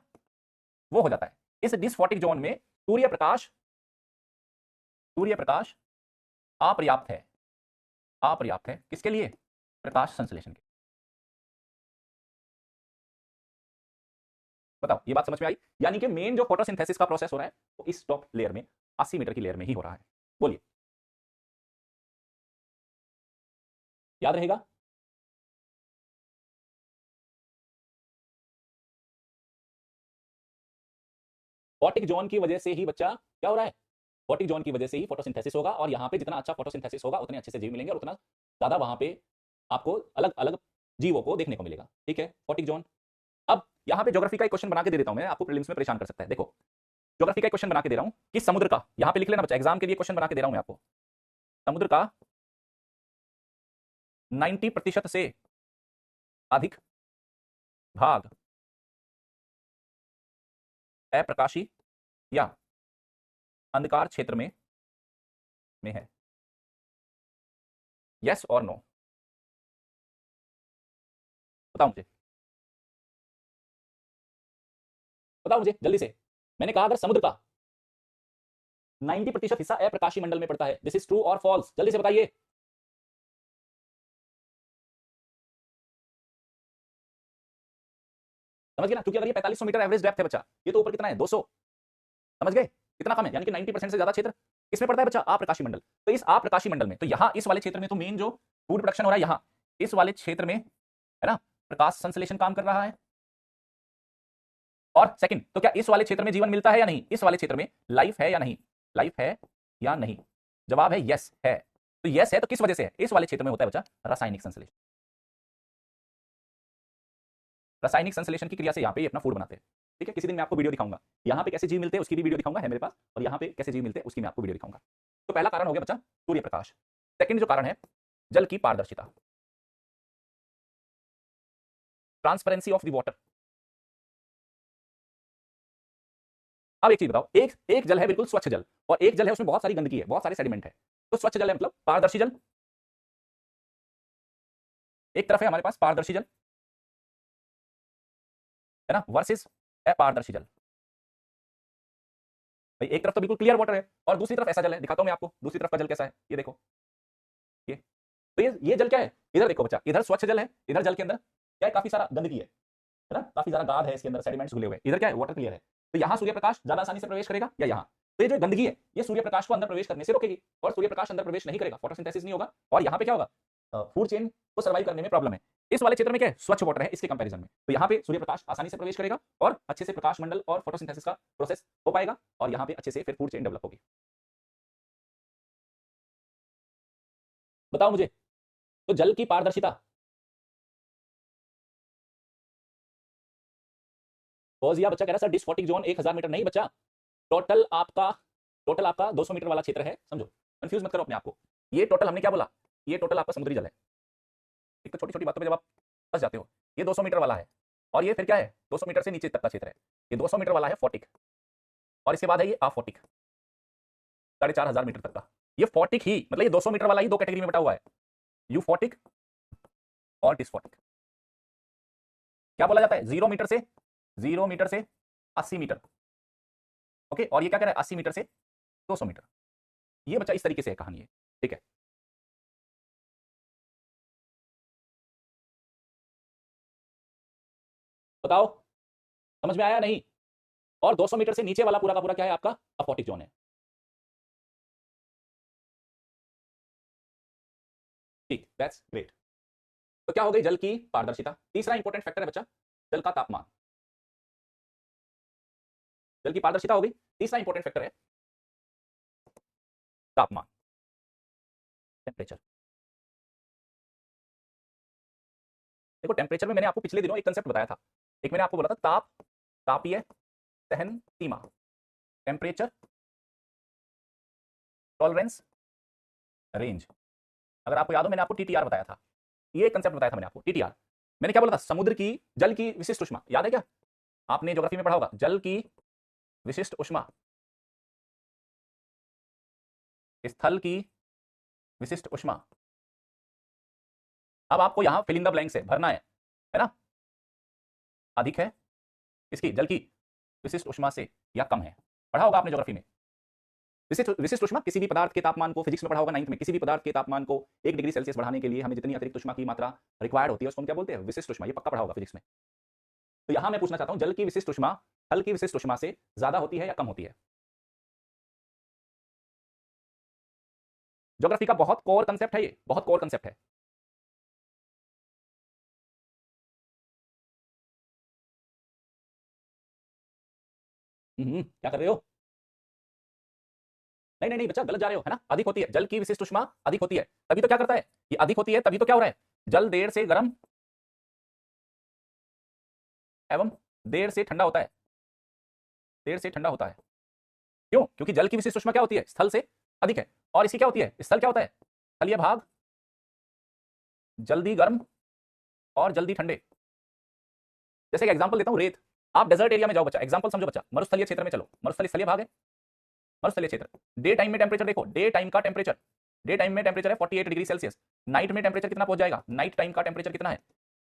वो हो जाता है। इस डिस्फोटिक जोन में सूर्य प्रकाश अपर्याप्त है, अपर्याप्त है किसके लिए, प्रकाश संश्लेषण के। बताओ ये बात समझ में आई? यानी कि मेन जो फोटोसिंथेसिस का प्रोसेस हो रहा है वो इस टॉप लेयर में 80 मीटर की लेयर में ही हो रहा है। बोलिए, याद रहेगा? फोटिक जोन की वजह से ही बच्चा क्या हो रहा है, फोटिक जोन की वजह से ही फोटोसिंथेसिस होगा, और यहां पे जितना अच्छा फोटोसिंथेसिस होगा उतने अच्छे से जीव मिलेंगे और उतना ज्यादा वहां पे आपको अलग अलग जीवों को देखने को मिलेगा। ठीक है, फोटिक जोन। अब यहां पे ज्योग्राफी का एक क्वेश्चन बना के दे देता हूं मैं, आपको प्रीलिम्स में परेशान कर सकता है। देखो ज्योग्राफी का एक क्वेश्चन बना के दे रहा हूं कि समुद्र का, यहां पे लिख लेना बच्चा, एग्जाम के लिए क्वेश्चन बना के दे रहा हूं मैं आपको। समुद्र का 90% से अधिक भाग अप्रकाशी या अंधकार क्षेत्र में है, यस और नो? बताओ मुझे, बताओ मुझे जल्दी से। मैंने कहा अगर समुद्र का 90% हिस्सा अप्रकाशी मंडल में पड़ता है, दिस इज ट्रू और फॉल्स, जल्दी से बताइए। समझ गए ना? क्योंकि अगर ये 4500 मीटर एवरेज डेप्थ है बच्चा, ये तो ऊपर कितना है, 200, समझ गए कितना कम है, यानी कि 90% से ज्यादा क्षेत्र किसमें पड़ता है बच्चा, आप्रकाशी मंडल। तो इस आप्रकाशी मंडल में, तो यहां इस वाले क्षेत्र में तो मेन जो फूड प्रोडक्शन हो रहा है यहां इस वाले क्षेत्र में, है ना, प्रकाश संश्लेषण काम कर रहा है। और सेकंड, तो क्या इस वाले क्षेत्र में जीवन मिलता है या नहीं, इस वाले क्षेत्र में लाइफ है या नहीं, लाइफ है या नहीं? जवाब है यस है। तो यस है तो किस वजह से है, इस वाले क्षेत्र में होता है बच्चा रासायनिक संश्लेषण। रासायनिक संश्लेषण की क्रिया से यहाँ पे ये अपना फूड बनाते हैं। ठीक है, किसी दिन मैं आपको वीडियो दिखाऊंगा, यहाँ पे कैसे जीव मिलते हैं उसकी भी वीडियो दिखाऊंगा, है मेरे पास, और यहाँ पे कैसे जीव मिलते हैं उसकी मैं आपको वीडियो दिखाऊंगा। तो पहला कारण हो गया बच्चा सूर्य प्रकाश। सेकंड जो कारण है जल की पारदर्शिता, ट्रांसपेरेंसी ऑफ द वाटर। अब एक चीज बताओ, एक एक जल है बिल्कुल स्वच्छ जल, और एक जल है उसमें बहुत सारी गंदगी है, बहुत सारे सेडिमेंट है। तो स्वच्छ जल है मतलब पारदर्शी जल, एक तरफ है हमारे पास पारदर्शी जल, है ना, वर्सेस अपारदर्शी जल। भाई एक तरफ तो बिल्कुल क्लियर वाटर है और दूसरी तरफ ऐसा जल है, दिखाता हूं मैं आपको दूसरी तरफ का जल कैसा है, ये देखो। ये तो ये जल क्या है, इधर देखो बच्चा, इधर स्वच्छ जल है, इधर जल के अंदर क्या है, काफी सारा गंदगी है ना, काफी सारा गाद है इसके अंदर, सेडिमेंट्स घुले हुए। इधर क्या है, वाटर क्लियर है। तो यहाँ सूर्य प्रकाश ज्यादा आसानी से प्रवेश करेगा या यहाँ? तो ये जो गंदगी है ये सूर्य प्रकाश को अंदर प्रवेश करने से रोकेगी, और सूर्य प्रकाश अंदर प्रवेश नहीं करेगा, फोटोसिंथेसिस नहीं होगा, और यहाँ पे क्या होगा, फूड चेन को सर्वाइव करने में प्रॉब्लम है। इस वाले क्षेत्र में क्या है, स्वच्छ वाटर है इसके कंपैरिजन में, तो यहाँ पे सूर्य प्रकाश आसानी से प्रवेश करेगा और अच्छे से प्रकाश मंडल और फोटोसिंथेसिस का प्रोसेस हो पाएगा, और यहाँ पे अच्छे से फिर फूड चेन डेवलप होगी। बताओ मुझे, तो जल की पारदर्शिता, फौजिया बच्चा कह रहा है सर डिस्फोटिक जोन 1000 मीटर नहीं बच्चा, टोटल आपका टोटल आपका 200 मीटर वाला क्षेत्र है, समझो, कंफ्यूज मत करो अपने आप को। ये टोटल हमने क्या बोला, ये टोटल आपका समुद्री जल है। एक तो छोटी छोटी बातों पे जब आप फंस जाते हो, ये 200 मीटर वाला है, और ये फिर क्या है 200 मीटर से नीचे तक का क्षेत्र है, ये 200 मीटर वाला है फोटिक, और इसके बाद है ये आफोटिक 4500 मीटर तक का। ये फोटिक ही मतलब ये 200 मीटर वाला ही दो कैटेगरी में बटा हुआ है, यूफोटिक और डिस्फोटिक। क्या बोला जाता है, 0 मीटर से 80 मीटर, ओके, और ये क्या कह रहा है 80 मीटर से 200 मीटर। ये बच्चा इस तरीके से है कहानी है, ठीक है। बताओ समझ में आया नहीं? और 200 मीटर से नीचे वाला पूरा का पूरा क्या है आपका, अफोटिक जोन है। ठीक, दैट्स ग्रेट। तो क्या हो गई, जल की पारदर्शिता। तीसरा इंपॉर्टेंट फैक्टर है बच्चा जल का तापमान। जल की पारदर्शिता हो गई, तीसरा इंपॉर्टेंट फैक्टर है तापमान, टेम्परेचर। देखो टेम्परेचर में मैंने आपको पिछले दिनों एक कंसेप्ट बताया था, एक मैंने आपको बोला था तापीय सहन सीमा, टेम्परेचर टॉलरेंस रेंज। अगर आपको याद हो मैंने आपको टीटीआर बताया था, ये कंसेप्ट बताया था मैंने आपको, टीटीआर। मैंने क्या बोला था, समुद्र की जल की विशिष्ट उष्मा, याद है क्या? आपने ज्योग्राफी में पढ़ा होगा, जल की विशिष्ट उष्मा, स्थल की विशिष्ट उष्मा। अब आपको यहां फिल इन द ब्लैंक से भरना है ना? अधिक है इसकी जल की विशिष्ट उष्मा से या कम है, पढ़ा होगा आपने ज्योग्राफी में। विशिष्ट उष्मा किसी भी पदार्थ के तापमान को, फिजिक्स में पढ़ा होगा 9th में, किसी भी पदार्थ के तापमान को 1 डिग्री सेल्सियस बढ़ाने के लिए हमें जितनी अतिरिक्त उष्मा की मात्रा रिक्वायर्ड होती है उसको हम क्या बोलते हैं, विशिष्ट उष्मा। ये पक्का पढ़ा होगा फिजिक्स में। तो यहां मैं पूछना चाहता हूं, जल की विशिष्ट उष्मा थल की विशिष्ट उष्मा से ज्यादा होती है या कम होती है? ज्योग्राफी का बहुत कोर कंसेप्ट है, ये बहुत कोर कंसेप्ट है। क्या कर रहे हो? नहीं नहीं नहीं बच्चा, गलत जा रहे हो, है ना? अधिक होती है, जल की विशिष्ट उष्मा अधिक होती है, तभी तो क्या करता है, ये अधिक होती है तभी तो क्या हो रहा है, जल देर से गर्म एवं देर से ठंडा होता है, देर से ठंडा होता है। क्यों? क्योंकि जल की विशिष्ट उष्मा क्या होती है, स्थल से अधिक है। और इसकी क्या होती है, स्थल क्या होता है, स्थलीय भाग जल्दी गर्म और जल्दी ठंडे। जैसे एक एग्जांपल देता हूं, रेत, आप डेजर्ट एरिया में जाओ बच्चा, एग्जांपल समझो बच्चा, मरुस्थलीय क्षेत्र में चलो, मरुस्थलीय स्थलीय भाग है, मरुस्थलीय क्षेत्र, डे टाइम में टेम्परेचर देखो, डे टाइम का टेम्परेचर, डे टाइम में टेम्परेचर है 48 डिग्री सेल्सियस, नाइट में टेम्परेचर कितना पहुंच जाएगा, नाइट टाइम का टेम्परेचर कितना है,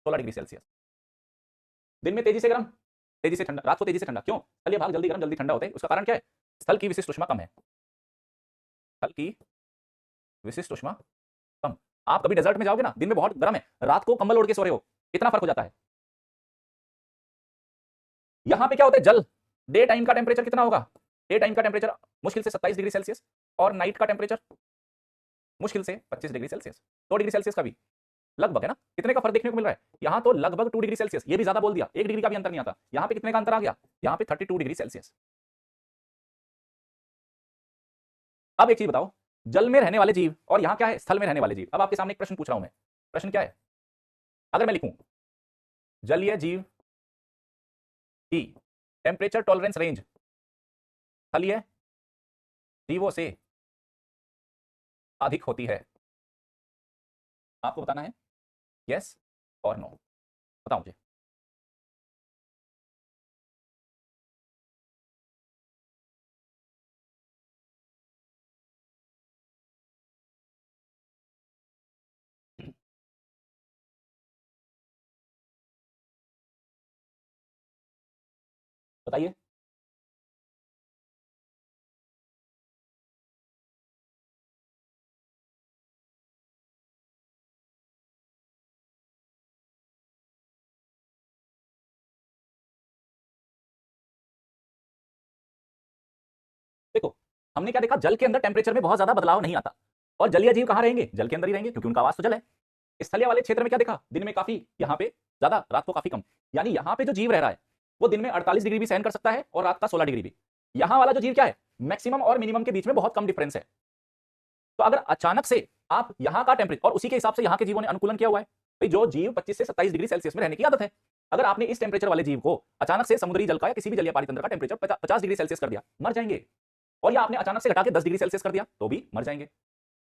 16 डिग्री सेल्सियस। दिन में तेजी से गर्म, तेजी से ठंडा, रात को तेजी से ठंडा। क्यों? स्थलीय भाग जल्दी गर्म जल्दी ठंडा होते हैं, उसका कारण क्या है, स्थल की विशिष्ट उष्मा कम है, स्थल की विशिष्ट उष्मा कम। आप कभी डेजर्ट में जाओगे ना, दिन में बहुत गर्म है, रात को कंबल ओढ़ के सो रहे हो, कितना फर्क हो जाता है। यहां पे क्या होता है, जल डे टाइम का टेम्परेचर कितना होगा, डे टाइम का टेम्परेचर मुश्किल से 27 डिग्री सेल्सियस, और नाइट का टेम्परेचर मुश्किल से 25 डिग्री सेल्सियस, 2 डिग्री सेल्सियस का भी लगभग, है ना? कितने का फर्क देखने को मिल रहा है, यहां तो लगभग 2 डिग्री सेल्सियस, ये भी ज्यादा बोल दिया, 1 डिग्री का भी अंतर नहीं आता, यहां पे कितने का अंतर आ गया, यहां पे 32 डिग्री सेल्सियस। अब एक चीज बताओ, जल में रहने वाले जीव और यहां क्या है, स्थल में रहने वाले जीव। अब आपके सामने एक प्रश्न पूछ रहा हूं मैं, प्रश्न क्या है, अगर मैं लिखूं जलीय जीव की टेम्परेचर टॉलरेंस रेंज स्थलीय जीवों से अधिक होती है, आपको बताना है यस और नो, बताओ मुझे। बताइए। देखो, हमने क्या देखा, जल के अंदर टेम्परेचर में बहुत ज्यादा बदलाव नहीं आता, और जलीय जीव कहां रहेंगे, जल के अंदर ही रहेंगे, क्योंकि उनका आवास तो जल है। स्थलीय वाले क्षेत्र में क्या देखा, दिन में काफी, यहाँ पे ज्यादा, रात को काफी कम। यानी यहाँ पे जो जीव रह रहा है वो दिन में 48 डिग्री भी सहन कर सकता है और रात का 16 डिग्री भी। यहाँ वाला जो जीव क्या है, मैक्सिमम और मिनिमम के बीच में बहुत कम डिफरेंस है। तो अगर अचानक से आप यहाँ का टेम्परेचर, और उसी के हिसाब से यहाँ के जीवों ने अनुकूलन किया हुआ है, भाई जो जीव 25 से 27 डिग्री सेल्सियस में रहने की आदत है, अगर आपने इस टेम्परेचर वाले जीव को अचानक से समुद्री जल का या किसी भी जलीय पारितंत्र का टेम्परेचर 50 डिग्री सेल्सियस कर दिया, मर जाएंगे। और या आपने अचानक से घटा के 10 डिग्री सेल्सियस कर दिया तो भी मर जाएंगे।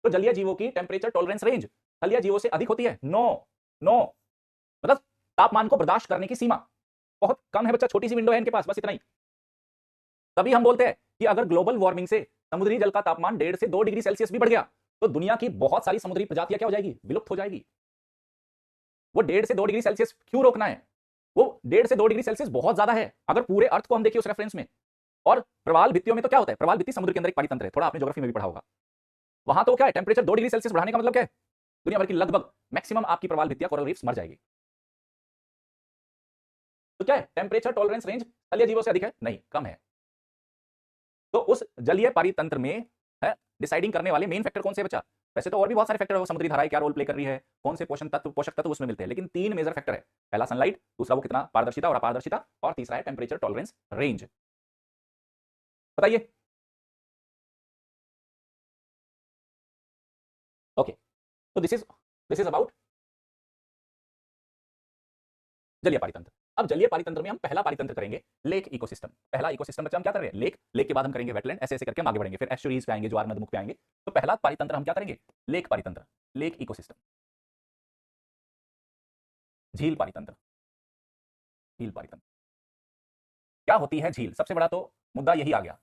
तो जलीय जीवों की टेम्परेचर टॉलरेंस रेंज स्थलीय जीवों से अधिक होती है। नो नो, मतलब तापमान को बर्दाश्त करने की सीमा बहुत कम है बच्चा, छोटी सी विंडो है इनके पास, बस इतना ही। तभी हम बोलते हैं कि अगर ग्लोबल वार्मिंग से समुद्री जल का तापमान 1.5 से 2 डिग्री सेल्सियस भी बढ़ गया तो दुनिया की बहुत सारी समुद्री प्रजातियां क्या हो जाएगी, विलुप्त हो जाएगी। वो 1.5 से 2 डिग्री सेल्सियस क्यों रोकना है, वो 1.5 से 2 डिग्री सेल्सियस बहुत ज्यादा है अगर पूरे अर्थ को हम देखिए उस रेफरेंस में। और प्रवाल भित्तियों में तो क्या होता है, प्रवाल भित्ति समुद्र के अंदर एक पारितंत्र है, थोड़ा आपने ज्योग्राफी में भी पढ़ा होगा। वहां तो क्या है, टेम्परेचर 2 डिग्री सेल्सियस बढ़ाने का मतलब क्या है, दुनिया भर की लगभग मैक्सिमम आपकी प्रवाल भित्तियां, कोरल रीफ्स मर जाएगी। तो क्या है, टेम्परेचर टॉलरेंस रेंज स्थलीय जीवों से अधिक है, नहीं कम है। तो उस जलीय पारितंत्र में है डिसाइडिंग करने वाले मेन फैक्टर कौन से बचा, वैसे तो और भी बहुत सारे फैक्टर है, समुद्री धाराएं क्या रोल प्ले कर रही है, कौन से पोषक तत्व उसमें मिलते हैं, लेकिन 3 मेजर फैक्टर है, पहला सनलाइट, दूसरा वो कितना पारदर्शिता और अपारदर्शिता, और तीसरा है टेम्परेचर टॉलरेंस रेंज। बताइए। ओके, तो दिस इज अबाउट जलीय पारितंत्र। अब जलीय पारितंत्र में हम पहला पारितंत्र करेंगे लेक इकोसिस्टम। पहला इकोसिस्टम बच्चा हम क्या कर रहे हैं, लेक, लेक के बाद हम करेंगे वेटलैंड, ऐसे ऐसे करके हम आगे बढ़ेंगे, फिर एस्चुरीज पे आएंगे, ज्वार मधुमुख पे आएंगे। तो पहला पारितंत्र हम क्या करेंगे, लेक पारितंत्र, लेक इकोसिस्टम। झील पारितंत्र। झील पारितंत्र क्या होती है झील? सबसे बड़ा तो मुद्दा यही आ गया,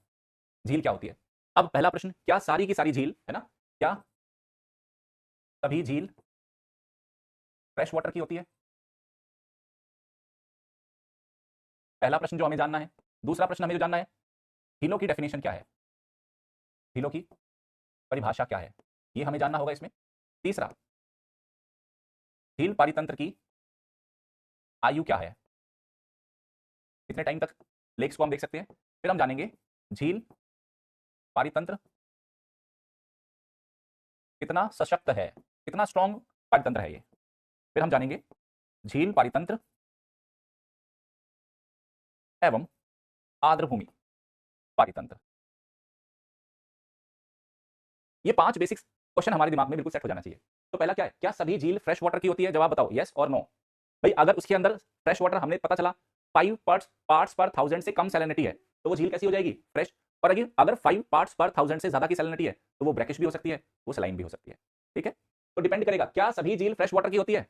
झील क्या होती है। अब पहला प्रश्न, क्या सारी की सारी झील है ना, क्या सभी झील फ्रेश वाटर की होती है? पहला प्रश्न जो हमें जानना है। दूसरा प्रश्न हमें जो जानना है, झीलों की डेफिनेशन क्या है, झीलों की परिभाषा क्या है, ये हमें जानना होगा इसमें। तीसरा, झील पारितंत्र की आयु क्या है, कितने टाइम तक लेक्स को हम देख सकते हैं। फिर हम जानेंगे झील पारितंत्र कितना सशक्त है, कितना स्ट्रॉन्ग पारितंत्र है ये। फिर हम जानेंगे झील पारितंत्र एवं आर्द्रभूमि पारितंत्र। ये 5 बेसिक क्वेश्चन हमारे दिमाग में बिल्कुल सेट हो जाना चाहिए। तो पहला क्या है, क्या सभी झील फ्रेश वाटर की होती है? जवाब बताओ यस और नो। भाई अगर उसके अंदर फ्रेश वाटर हमें पता चला 5 पार्ट्स पर 1000 से कम सैलिनिटी है तो वो झील कैसी हो जाएगी? फ्रेश। और अगर 5 पार्ट्स पर 1000 से ज्यादा की सैलिनिटी है तो वो ब्रैकिश भी हो सकती है, वो सलाइन भी हो सकती है। ठीक है, तो डिपेंड करेगा क्या सभी झील फ्रेश वाटर की होती है,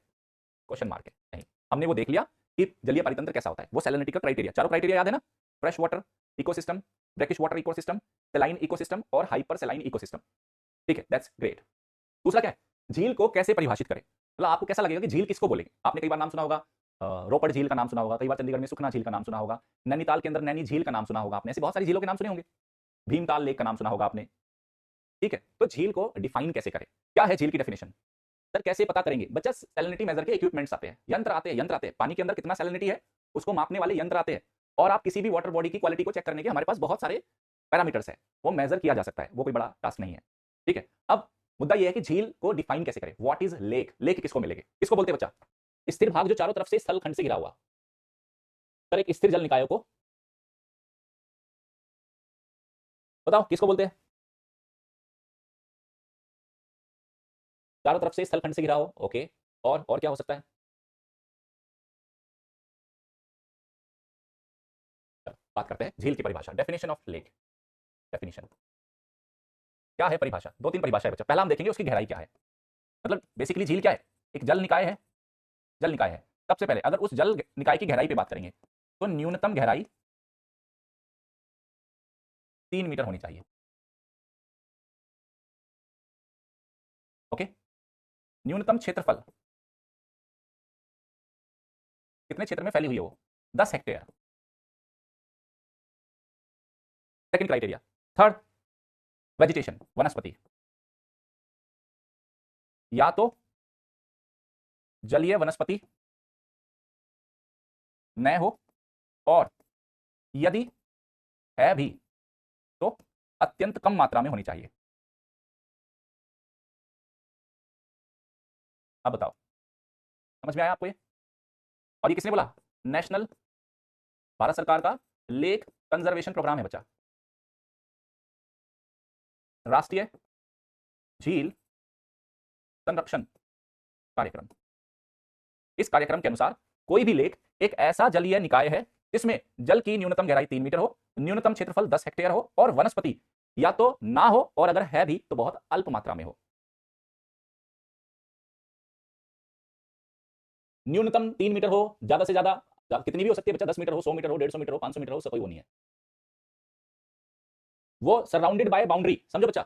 क्वेश्चन मार्क है। नहीं, हमने वो देख लिया कि जलीय पारितंत्र कैसा होता है, वो सैलिनिटी का क्राइटेरिया, चारों क्राइटेरिया याद है ना, fresh water ecosystem, brackish water ecosystem, saline ecosystem और हाइपर सलाइन इकोसिस्टम। ठीक है, दैट्स ग्रेट। दूसरा क्या है, झील को कैसे परिभाषित करें, मतलब आपको कैसा लगेगा कि झील किसको बोलेंगे। आपने कई बार नाम सुना होगा, रोपड़ झील का नाम सुना होगा, कई बार चंडीगढ़ में सुखना झील का नाम सुना होगा, नैनीताल के अंदर नैनी झील का नाम सुना होगा आपने, ऐसी बहुत सारी झीलों के नाम सुने होंगे, भीमताल लेक का नाम सुना होगा आपने। ठीक है, तो झील को डिफाइन कैसे करें, क्या है झील की डेफिनेशन, सर कैसे पता करेंगे। बच्चा सैलिनिटी मेजर के इक्विपमेंट्स आते हैं, यंत्र आते हैं, पानी के अंदर कितना सैलिनिटी है उसको मापने वाले यंत्र आते हैं। और आप किसी भी वाटर बॉडी की क्वालिटी को चेक करने के हमारे पास बहुत सारे पैरामीटर्स है, वो मेजर किया जा सकता है, वो कोई बड़ा टास्क नहीं है। ठीक है, अब मुद्दा यह है कि झील को डिफाइन कैसे करें। व्हाट इज लेक, लेक किसको मिलेंगे, किसको बोलते हैं बच्चा? स्थिर भाग जो चारों तरफ से स्थल खंड से घिरा हुआ, सर एक स्थिर जल निकायों को बताओ किसको बोलते हैं? चारों तरफ से स्थल खंड से घिरा हो, ओके। और क्या हो सकता है? बात करते हैं झील की परिभाषा, डेफिनेशन ऑफ लेक। डेफिनेशन क्या है, परिभाषा, दो तीन परिभाषा है बच्चा। पहला हम देखेंगे उसकी गहराई क्या है, मतलब बेसिकली झील क्या है, एक जल निकाय है, जल निकाय है। सबसे पहले अगर उस जल निकाय की गहराई पे बात करेंगे तो न्यूनतम गहराई 3 मीटर होनी चाहिए। ओके, न्यूनतम क्षेत्रफल कितने क्षेत्र में फैली हुई है वो? 10 hectare. Second criteria. Third, vegetation, वनस्पति, या तो जलीय वनस्पति न हो और यदि है भी तो अत्यंत कम मात्रा में होनी चाहिए। अब बताओ समझ में आया आपको ये? और ये किसने बोला? नेशनल, भारत सरकार का लेक कंजर्वेशन प्रोग्राम है बच्चा, राष्ट्रीय झील संरक्षण कार्यक्रम। इस कार्यक्रम के अनुसार कोई भी लेक एक ऐसा जलीय निकाय है जिसमें जल की न्यूनतम गहराई 3 मीटर हो, न्यूनतम क्षेत्रफल 10 हेक्टेयर हो और वनस्पति या तो ना हो और अगर है भी तो बहुत अल्प मात्रा में हो। न्यूनतम 3 मीटर हो, ज्यादा से ज्यादा कितनी भी हो सकती है बच्चा, 10 मीटर हो, 100 मीटर हो, 150 मीटर हो, 500 मीटर हो, उसका कोई वो नहीं है। वो सराउंडेड बाय बाउंड्री, समझो बच्चा,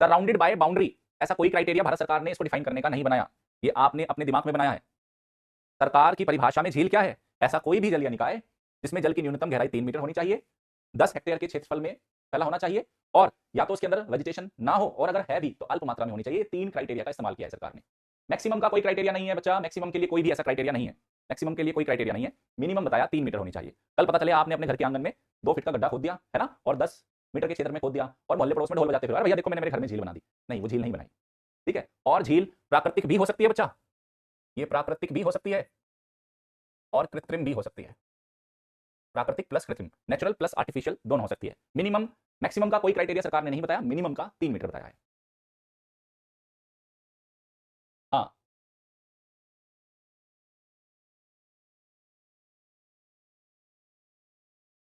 सराउंडेड बाय बाउंड्री, ऐसा कोई क्राइटेरिया भारत सरकार ने इसको डिफाइन करने का नहीं बनाया, ये आपने अपने दिमाग में बनाया है। सरकार की परिभाषा में झील क्या है, ऐसा कोई भी जलीय निकाय जिसमें जल की न्यूनतम गहराई 3 मीटर होनी चाहिए, 10 हेक्टेयर के क्षेत्रफल में फैला होना चाहिए और या तो उसके अंदर वेजिटेशन ना हो और अगर है भी तो अल्प मात्रा में होनी चाहिए। 3 क्राइटेरिया का इस्तेमाल किया है सरकार ने। मैक्सिमम का कोई क्राइटेरिया नहीं है बच्चा, मैक्सिमम के लिए कोई भी ऐसा क्राइटेरिया नहीं है, मैक्सिमम के लिए कोई क्राइटेरिया नहीं है। मिनिमम बताया 3 मीटर होनी चाहिए। कल पता चले आपने अपने घर के आंगन में 2 फीट का गड्ढा खोद दिया है ना, और 10 मीटर के क्षेत्र में खोद दिया और मोहल्ले पड़ोस में ढोल बजाते फिर, अरे भैया देखो मैंने मेरे घर में झील बना दी। नहीं, वो झील नहीं बनाई। ठीक है, और झील प्राकृतिक भी हो सकती है बच्चा, ये प्राकृतिक भी हो सकती है और कृत्रिम भी हो सकती है। प्राकृतिक प्लस कृत्रिम, नेचुरल प्लस आर्टिफिशियल दोनों हो सकती है। मिनिमम मैक्सिमम का कोई क्राइटेरिया सरकार ने नहीं बताया, मिनिमम का 3 मीटर बताया है। हाँ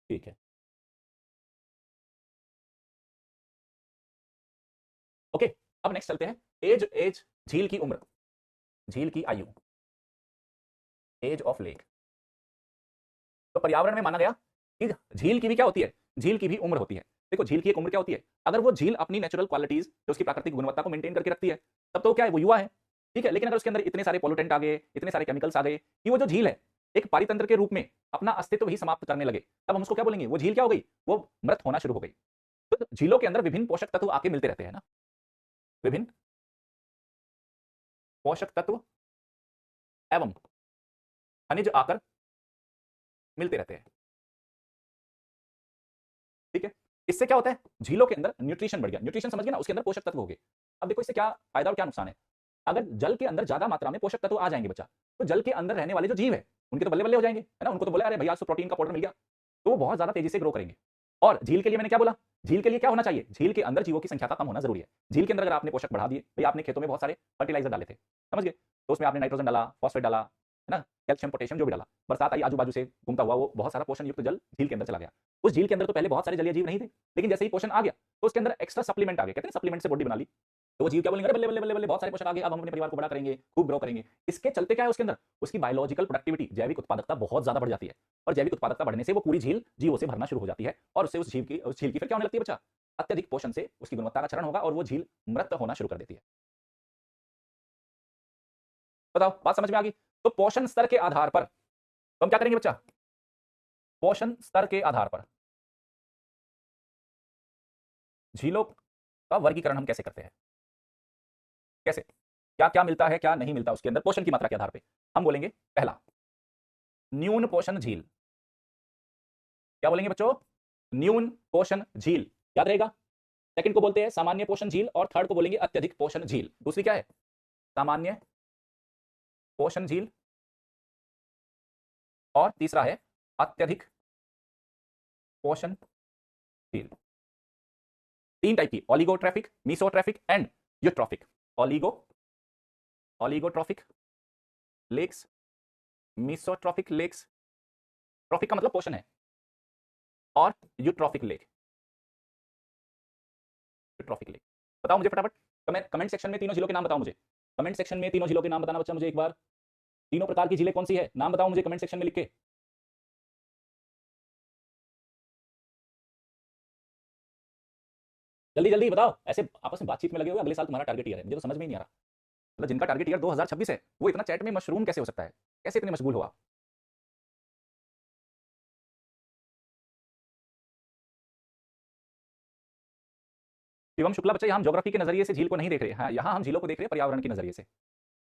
ठीक है, ओके। अब नेक्स्ट चलते हैं, एज एज झील की उम्र, झील की आयु। Age of lake. तो पर्यावरण में माना गया कि झील की भी क्या होती है, झील की भी उम्र होती है। देखो झील की एक उम्र क्या होती है, अगर वो झील अपनी नेचुरल क्वालिटीज जो उसकी प्राकृतिक गुणवत्ता को मेंटेन करके रखती है तब तो क्या है, वो युवा है, ठीक है। लेकिन अगर उसके अंदर इतने सारे पोल्यूटेंट आ गए, इतने सारे केमिकल्स आ गए कि वो जो झील है एक पारितंत्र के रूप में अपना अस्तित्व ही समाप्त करने लगे, तब हम उसको क्या बोलेंगे, वो झील क्या हो गई, वो मृत होना शुरू हो गई। तो झीलों के अंदर विभिन्न पोषक तत्व आके मिलते रहते हैं ना, विभिन्न पोषक तत्व एवं खनिज आकर मिलते रहते हैं, ठीक है। इससे क्या होता है, झीलों के अंदर न्यूट्रिशन बढ़ गया, न्यूट्रिशन समझ गए ना, उसके अंदर पोषक तत्व हो गए। अब देखो इससे क्या फायदा और क्या नुकसान है। अगर जल के अंदर ज्यादा मात्रा में पोषक तत्व आ जाएंगे बच्चा, तो जल के अंदर रहने वाले जो जीव है उनके तो बल्ले बल्ले हो जाएंगे, है ना। उनको तो बोले अरे भैया आज तो प्रोटीन का पाउडर मिल गया, तो वो बहुत ज्यादा तेजी से ग्रो करेंगे। और झील के लिए मैंने क्या बोला, झील के लिए क्या होना चाहिए, झील के अंदर जीवों की संख्या का कम होना जरूरी है। झील के अंदर अगर आपने पोषक बढ़ा दिए, भाई आपने खेतों में बहुत सारे फर्टिलाइजर डाले थे, समझ गए, तो उसमें आपने नाइट्रोजन डाला, फॉस्फेट डाला, है ना, कैल्शियम पोटेशियम जो भी डाला, बरसात आई आजू बाजू से घूमता हुआ वो बहुत सारा पोषण युक्त जल झील के अंदर चला गया। उस झील के अंदर तो पहले बहुत सारे जलीय जीव नहीं थे, लेकिन जैसे ही पोषण आ गया तो उसके अंदर एक्स्ट्रा सप्लीमेंट आ गए, कहते हैं सप्लीमेंट से बॉडी बना ली। तो वो जीव क्या बोलेंगे, बल्ले बल्ले बल्ले बल्ले बहुत सारे पोषक आ गए, अब हम अपने परिवार को बड़ा करेंगे, खूब ग्रो करेंगे। इसके चलते क्या है, उसके अंदर उसकी बायोलॉजिकल प्रोडक्टिविटी, जैविक उत्पादकता बहुत ज्यादा बढ़ जाती है, और जैविक उत्पादकता बढ़ने से वो पूरी झील जीवों से भरना शुरू हो जाती है, और उससे उस झील की फिर क्या होने लगती है बच्चा, अत्यधिक पोषण से उसकी गुणवत्ता का क्षरण होगा और वो झील मृत होना शुरू कर देती है। बताओ बात समझ में आ गई। तो पोषण स्तर के आधार पर तो हम क्या करेंगे बच्चा, पोषण स्तर के आधार पर झीलों का वर्गीकरण हम कैसे करते हैं, कैसे, क्या क्या मिलता है क्या नहीं मिलता उसके अंदर पोषण की मात्रा के आधार पर। हम बोलेंगे पहला न्यून पोषण झील, क्या बोलेंगे बच्चों, न्यून पोषण झील, याद रहेगा। सेकंड को बोलते हैं सामान्य पोषण झील, और थर्ड को बोलेंगे अत्यधिक पोषण झील। दूसरी क्या है, सामान्य पोषण झील, और तीसरा है अत्यधिक पोषण झील। तीन टाइप की, oligotrophic, mesotrophic and eutrophic. Oligotrophic lakes, mesotrophic lakes, trophic का मतलब पोषण है, और यूट्रॉफिक लेक, यूट्रॉफिक लेक। बताओ मुझे फटाफट कमेंट सेक्शन में तीनों झीलों के नाम बताओ मुझे, कमेंट सेक्शन में तीनों झीलों के नाम बताना बच्चा मुझे एक बार। तीनों प्रकार की झीलें कौन सी है, नाम बताओ मुझे कमेंट सेक्शन में लिख के। जल्दी जल्दी बताओ, ऐसे आपस में बातचीत में लगे हुए, अगले साल तुम्हारा टारगेट ईयर है, मुझे तो समझ में ही नहीं आ रहा। मतलब जिनका टारगेट ईयर 2026 है वो इतना चैट में मशरूम कैसे हो सकता है, कैसे इतने मशगूल हो आप। शिवम शुक्ला बच्चा, यहाँ हम ज्योग्राफी के नजरिए से झील को नहीं देख रहे हैं, यहाँ हम झीलों को देख रहे हैं पर्यावरण के नजरिए से।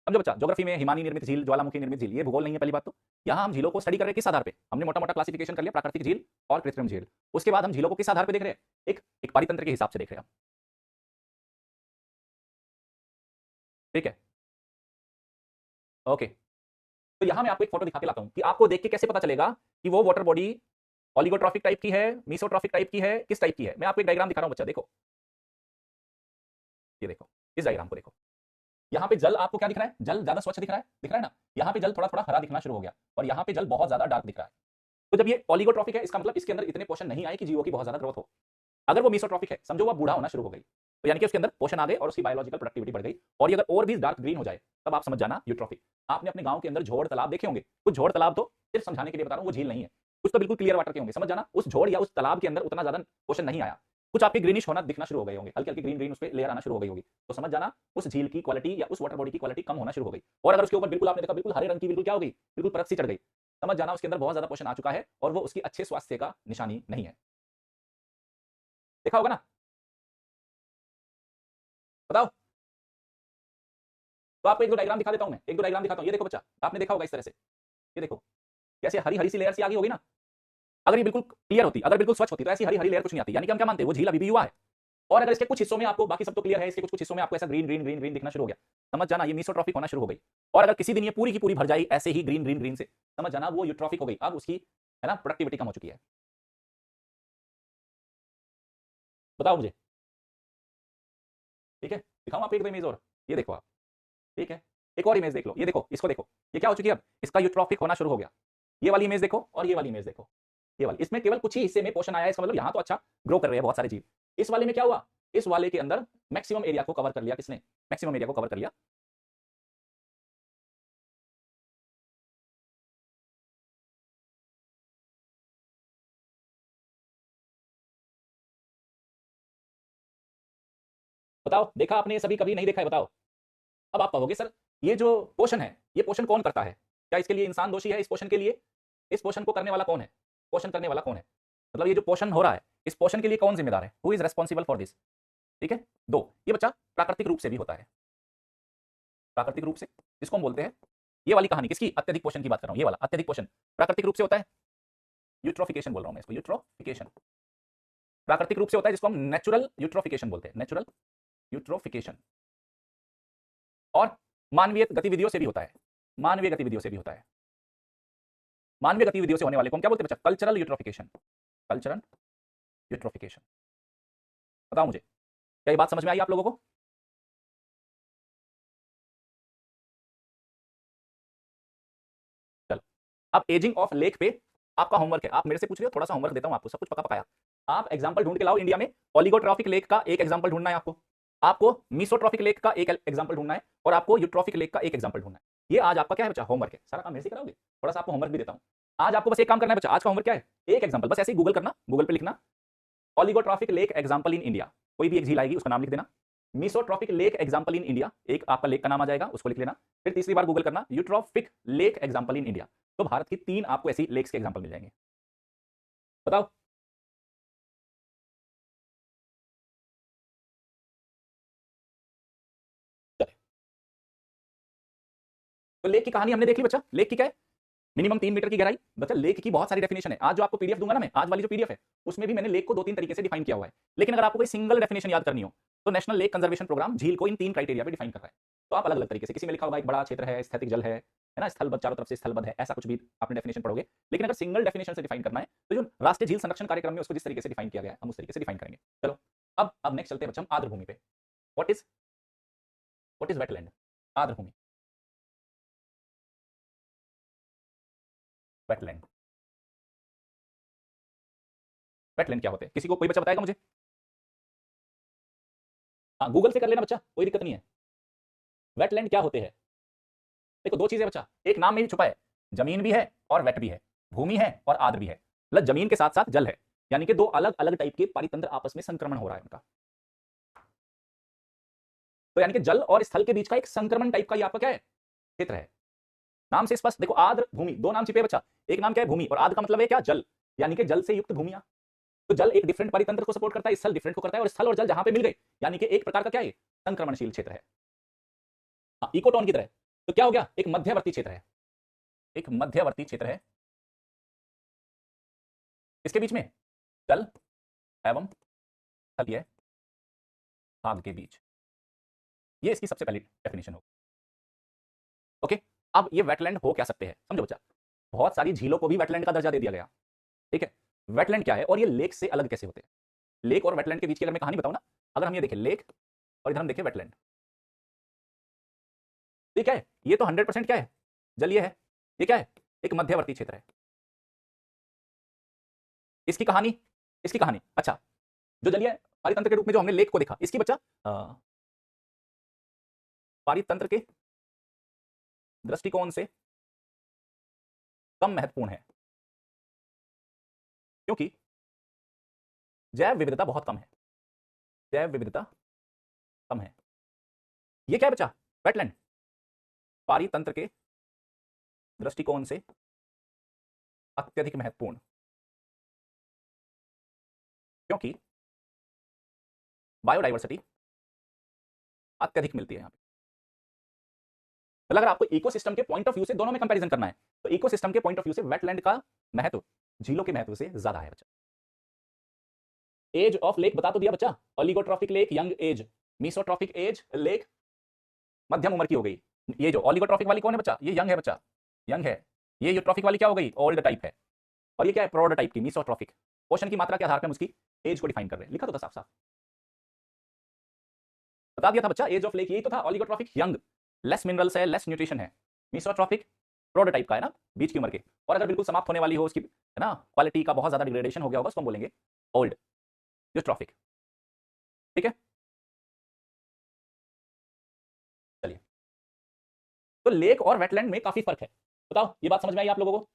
समझो बच्चा, ज्योग्राफी में हिमानी निर्मित झील, ज्वालामुखी निर्मित झील, ये भूगोल नहीं है पहली बात तो। यहाँ हम झीलों को स्टडी कर रहे हैं किस आधार पे, हमने मोटा मोटा क्लासिफिकेशन कर लिया, प्राकृतिक झील और कृत्रिम झील। उसके बाद हम झीलों को किस आधार पे देख रहे हैं, एक पारितंत्र के हिसाब से देख रहे हैं हम, ठीक है, ओके। तो यहाँ मैं आपको एक फोटो दिखा के लाता हूँ कि आपको देख के कैसे पता चलेगा कि वो वाटर बॉडी ओलिगोट्रॉफिक टाइप की है, मीसोट्रॉफिक टाइप की है, किस टाइप की है। मैं आपको एक डायग्राम दिखा रहा हूँ बच्चा, देखो ये देखो, इस डायग्राम को देखो। यहाँ पे जल आपको क्या दिख रहा है, जल ज्यादा स्वच्छ दिख रहा है ना, यहाँ पे जल थोड़ा थोड़ा हरा दिखना शुरू हो गया, और यहाँ पे जल बहुत ज्यादा डार्क दिख रहा है। तो जब ये ओलिगोट्रॉफिक है, इसका मतलब इसके अंदर इतने पोषण नहीं आए कि जीवों की बहुत ज्यादा ग्रोथ हो। अगर वो मीसोट्रॉफिक है, समझो वो बूढ़ा होना शुरू हो गई, तो यानी कि उसके अंदर पोषण आ गए और उसकी बायोलॉजिकल प्रोडक्टिविटी बढ़ गई, और ये अगर और भी डार्क ग्रीन हो जाए तब आप समझ जाना यूट्रॉफिक। आपने अपने गांव के अंदर झोड़ तालाब देखे होंगे, कुछ झोड़ तालाब तो सिर्फ समझाने के लिए बता रहा हूँ, वो झील नहीं है, कुछ तो बिल्कुल क्लियर वाटर के होंगे, समझ जाना उस झोड़ या उस तालाब के अंदर उतना ज्यादा पोषण नहीं आया, कुछ आपके ग्रीनिश होना दिखना शुरू हो गए होंगे, हल्की हल्की ग्रीन ग्रीन उस पर लेयर आना शुरू हो गई होगी, तो समझ जाना उस झील की क्वालिटी या उस वाटर बॉडी की क्वालिटी कम होना शुरू हो गई। और अगर उसके ऊपर बिल्कुल आपने देखा बिल्कुल हरे रंग की बिल्कुल क्या हो गई, बिल्कुल परत सी चढ़ गई, समझ जाना उसके अंदर बहुत ज्यादा पोषण आ चुका है और वो उसकी अच्छे स्वास्थ्य का निशानी नहीं है। देखा होगा ना, बताओ। तो आपको एक दो डायग्राम दिखा देता हूं मैं, एक दो डायग्राम दिखाता हूं, ये देखो बच्चा, आपने देखा होगा इस तरह से, ये देखो कैसे हरी हरी सी लेयर सी आ गई होगी ना। अगर ये बिल्कुल क्लियर होती, अगर बिल्कुल स्वच्छ होती, तो ऐसी हरी हरी लेयर कुछ नहीं आती, यानी कि हम क्या मानते हैं, वो झील अभी भी युवा है। और अगर इसके कुछ हिस्सों में आपको, बाकी सब तो क्लियर है, इसके कुछ कुछ हिस्सों में आपको ऐसा ग्रीन ग्रीन ग्रीन ग्रीन दिखना शुरू हो गया, समझ जाना ये मीसोट्रॉफिक होना शुरू हो गई। और अगर किसी दिन ये पूरी की पूरी भर जाए ऐसे ही ग्रीन ग्रीन ग्रीन से, समझ जाना वो यूट्रॉफिक हो गई, अब उसकी है ना प्रोडक्टिविटी कम हो चुकी है। बताओ मुझे, ठीक है, दिखाऊं आप एक दो इमेज और, ये देखो आप, ठीक है, एक और इमेज देख लो, ये देखो, इसको देखो, ये क्या हो चुकी है, अब इसका यूट्रॉफिक होना शुरू हो गया। ये वाली इमेज देखो और ये वाली इमेज देखो, ये वाली, इसमें केवल कुछ ही हिस्से में पोषण आया है, इसका मतलब यहाँ तो अच्छा ग्रो कर रहे हैं बहुत सारे जीव। इस वाले में क्या हुआ, इस वाले के अंदर मैक्सिमम एरिया को कवर कर लिया, किसने, मैक्सिमम एरिया को कवर कर लिया बताओ, देखा आपने ये सभी, कभी नहीं देखा है? बताओ। अब आप कहोगे सर ये जो पोषण है, ये पोषण कौन करता है? क्या इसके लिए इंसान दोषी है? इस पोषण के लिए, इस पोषण को करने वाला कौन है? पोषण करने वाला कौन है? मतलब ये जो पोषण हो रहा है, इस पोषण के लिए कौन जिम्मेदार है? Who is responsible for this? ठीक है। दो, ये बच्चा प्राकृतिक रूप से भी होता है। प्राकृतिक रूप से इसको हम बोलते हैं, ये वाली कहानी किसकी? अत्यधिक पोषण की बात कर रहा हूं। ये वाला अत्यधिक पोषण प्राकृतिक रूप से होता है। यूट्रोफिकेशन बोल रहा हूं मैं इसको, यूट्रोफिकेशन प्राकृतिक रूप से होता है, जिसको हम नेचुरल यूट्रोफिकेशन बोलते हैं, नेचुरल यूट्रोफिकेशन। और मानवीय गतिविधियों से भी होता है, मानवीय गतिविधियों से भी होता है। मानवीय गतिविधियों से होने वाले को हम क्या बोलते हैं बच्चा? Cultural eutrophication, cultural eutrophication. बताओ मुझे, क्या ये बात समझ में आई आप लोगों को? चलो, अब एजिंग ऑफ लेक पे आपका होमवर्क है। आप मेरे से पूछ रहे हो, थोड़ा सा होमवर्क देता हूं आपको, सब कुछ पका पकाया। आप एग्जांपल ढूंढ के लाओ इंडिया में, ओलिगोट्रॉफिक लेक का एक एग्जांपल ढूंढना है आपको, आपको मीसोट्रॉफिक लेक का एक एग्जांपल ढूंढना है, और आपको यूट्रॉफिक लेक का एक एग्जांपल ढूंढना है। ये आज आपका क्या है बच्चा? होमवर्क है। सारा काम मेरे से कराओगे? थोड़ा सा आपको होमवर्क भी देता हूं। आज आपको बस एक काम करना है बच्चा। आज का होमवर्क क्या है? एक एग्जांपल, बस ऐसे ही गूगल करना, गूगल पे लिखना oligotrophic lake example in India, कोई भी एक झील आएगी उसका नाम लिख देना। मीसोट्रॉफिक लेक एग्जांपल इन इंडिया, एक आपका लेक का नाम आ जाएगा, उसको लिख लेना। फिर तीसरी बार गूगल करना यूट्रॉफिक लेक एग्जांपल इन इंडिया, तो भारत की 3 आपको ऐसी लेक्स के एग्जांपल मिल जाएंगे। बताओ। चले, तो लेक की कहानी हमने देख ली बच्चा। लेक की क्या है? मिनिमम 3 मीटर की गहराई। बच्चा लेक की बहुत सारी डेफिनेशन है, आज जो आपको पीडीएफ दूंगा ना मैं, आज वाली जो पीडीएफ है उसमें भी मैंने लेक को 2-3 तरीके से डिफाइन किया हुआ है। लेकिन अगर आपको कोई सिंगल डेफिनेशन याद करनी हो तो नेशनल लेक कंजर्वेशन प्रोग्राम झील को इन 3 क्राइटेरिया पे डिफाइन कर रहा है। तो आप अलग अलग तरीके से, किसी में लिखा होगा एक बड़ा क्षेत्र है, स्थैतिक जल है ना, स्थलबद्ध, चारों तरफ से स्थलबद्ध है, ऐसा कुछ भी आपने डेफिनेशन पढ़ोगे। लेकिन अगर सिंगल डेफिनेशन से डिफाइन करना है तो जो राष्ट्रीय झील संरक्षण कार्यक्रम में उसको जिस तरीके से डिफाइन किया गया है हम उस तरीके से डिफाइन करेंगे। चलो, अब नेक्स्ट चलते हैं बच्चा हम आर्द्र भूमि पे। What is wetland? आर्द्र भूमि, वेटलैंड। वेटलैंड क्या होते हैं? किसी को कोई बच्चा बताएगा मुझे? हाँ, गूगल से कर लेना बच्चा, कोई दिक्कत नहीं है। वेटलैंड क्या होते हैं? देखो, दो चीजें बच्चा, एक नाम में ही छुपा है, जमीन भी है और वेट भी है, भूमि है और आर्द्र भी है। मतलब जमीन के साथ साथ जल है, यानी कि दो अलग अलग टाइप के पारितंत्र आपस में संक्रमण हो रहा है उनका। तो यानी कि जल और स्थल के बीच का एक संक्रमण टाइप का ये आपका क्या है? क्षेत्र है। नाम से स्पष्ट देखो, आर्द्र भूमि, दो नाम छिपे बच्चा। एक नाम क्या है? भूमि, और आर्द्र का मतलब है क्या? जल, यानी कि जल से युक्त भूमियां। तो जल एक डिफरेंट पारितंत्र को सपोर्ट करता है, स्थल डिफरेंट को करता है, और स्थल और जल जहां पे मिल गए यानी कि एक प्रकार का क्या है? संक्रमणशील क्षेत्र है। हाँ, इकोटोन की तरह। तो क्या हो गया? एक मध्यवर्ती क्षेत्र है, एक मध्यवर्ती क्षेत्र है। इसके बीच में जल एवं स्थलीय भाग के बीच, ये इसकी सबसे पहली डेफिनेशन होगी। ओके, अब ये वेटलैंड हो क्या सकते हैं, समझो बच्चा। बहुत सारी झीलों को भी वेटलैंड का दर्जा दे दिया गया। ठीक है, वेटलैंड क्या है और ये लेक से अलग कैसे होते हैं? लेक और वेटलैंड के बीच की अगर मैं कहानी बताऊं ना, अगर हम ये देखें लेक और इधर हम देखें वेटलैंड, ये क्या है? ये तो 100% क्या है? जलीय है। ये क्या है? एक मध्यवर्ती क्षेत्र है। इसकी कहानी, इसकी कहानी अच्छा, जो जलीय पारितंत्र के रूप में जो हमने लेक को देखा, इसकी बच्चा पारितंत्र के दृष्टिकोण से कम महत्वपूर्ण है, क्योंकि जैव विविधता बहुत कम है, जैव विविधता कम है। ये क्या है बच्चा? वेटलैंड पारितंत्र के दृष्टिकोण से अत्यधिक महत्वपूर्ण, क्योंकि बायोडाइवर्सिटी अत्यधिक मिलती है यहां पे। मतलब अगर आपको इकोसिस्टम के पॉइंट ऑफ व्यू से दोनों में कंपैरिजन करना है तो इकोसिस्टम के पॉइंट ऑफ व्यू से वेटलैंड का महत्व झीलों के महत्व से ज्यादा है बच्चा। एज ऑफ लेक बता तो दिया बच्चा, oligotrophic lake young age, mesotrophic age lake मध्यम उम्र की हो गई। ये जो ओलिगोट्रॉफिक वाली कौन है बच्चा? ये यंग है बच्चा, यंग है। ये यूट्रॉफिक वाली क्या हो गई? ओल्ड टाइप है। और ये क्या है? प्रोड टाइप की, मीसोट्रॉफिक। पोषण की मात्रा के आधार पर हम उसकी एज को डिफाइन कर रहे हैं, लिखा तो था साफ साफ, बता दिया था बच्चा। एज ऑफ लेक यही तो था, ओलिगोट्रॉफिक यंग, लेस मिनरल्स है, लेस न्यूट्रिशन है। मीसोट्रॉफिक प्रोड टाइप का है ना, बीच की उम्र के। और अगर बिल्कुल समाप्त होने वाली हो उसकी, है ना, क्वालिटी का बहुत ज्यादा डिग्रेडेशन हो गया होगा, उसको हम बोलेंगे ओल्ड यूट्रॉफिक। ठीक है, चलिए। तो लेक और वेटलैंड में काफी फर्क है। बताओ, ये बात समझ में आई आप लोगों को?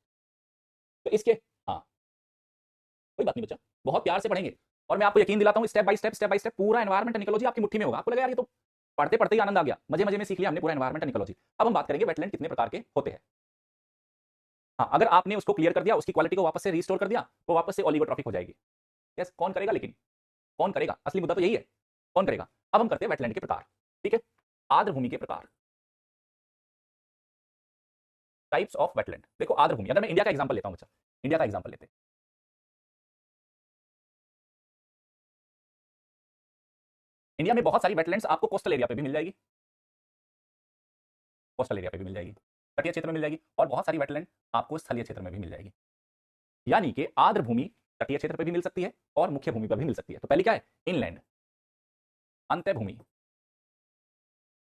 तो इसके, हाँ, कोई बात नहीं बच्चा, बहुत प्यार से पढ़ेंगे। और मैं आपको यकीन दिलाता हूं, स्टेप बाय स्टेप पूरा एनवायरमेंटल इकोलॉजी आपकी मुट्ठी में होगा। आपको लगा यार ये तो पढ़ते पढ़ते ही आनंद आ गया, मजे मजे में सीख लिया हमने पूरा एनवायरमेंटल इकोलॉजी। अब हम बात करेंगे वेटलैंड कितने प्रकार के होते हैं। हाँ, अगर आपने उसको क्लियर कर दिया, उसकी क्वालिटी को वापस से रिस्टोर कर दिया, वो वापस से ओलिगोट्रॉफिक हो जाएगी। यस, कौन करेगा? लेकिन कौन करेगा? असली मुद्दा तो यही है, कौन करेगा? अब हम करते हैं वेटलैंड के प्रकार। ठीक है, आर्द्र भूमि के प्रकार, टाइप्स ऑफ वेटलैंड। देखो आर्द्र भूमि, अगर मैं इंडिया का एग्जांपल लेता हूं बच्चा, इंडिया का एग्जांपल लेते हैं। इंडिया में बहुत सारी वेटलैंड्स आपको कोस्टल एरिया पे भी मिल जाएगी, कोस्टल एरिया पे भी मिल जाएगी, तटीय क्षेत्र में मिल जाएगी, और बहुत सारी वेटलैंड आपको स्थलीय क्षेत्र में भी मिल जाएगी। यानी कि आर्द्र भूमि तटीय क्षेत्र पे भी मिल सकती है और मुख्य भूमि पर भी मिल सकती है। तो पहली क्या है? इनलैंड, अंत्य भूमि,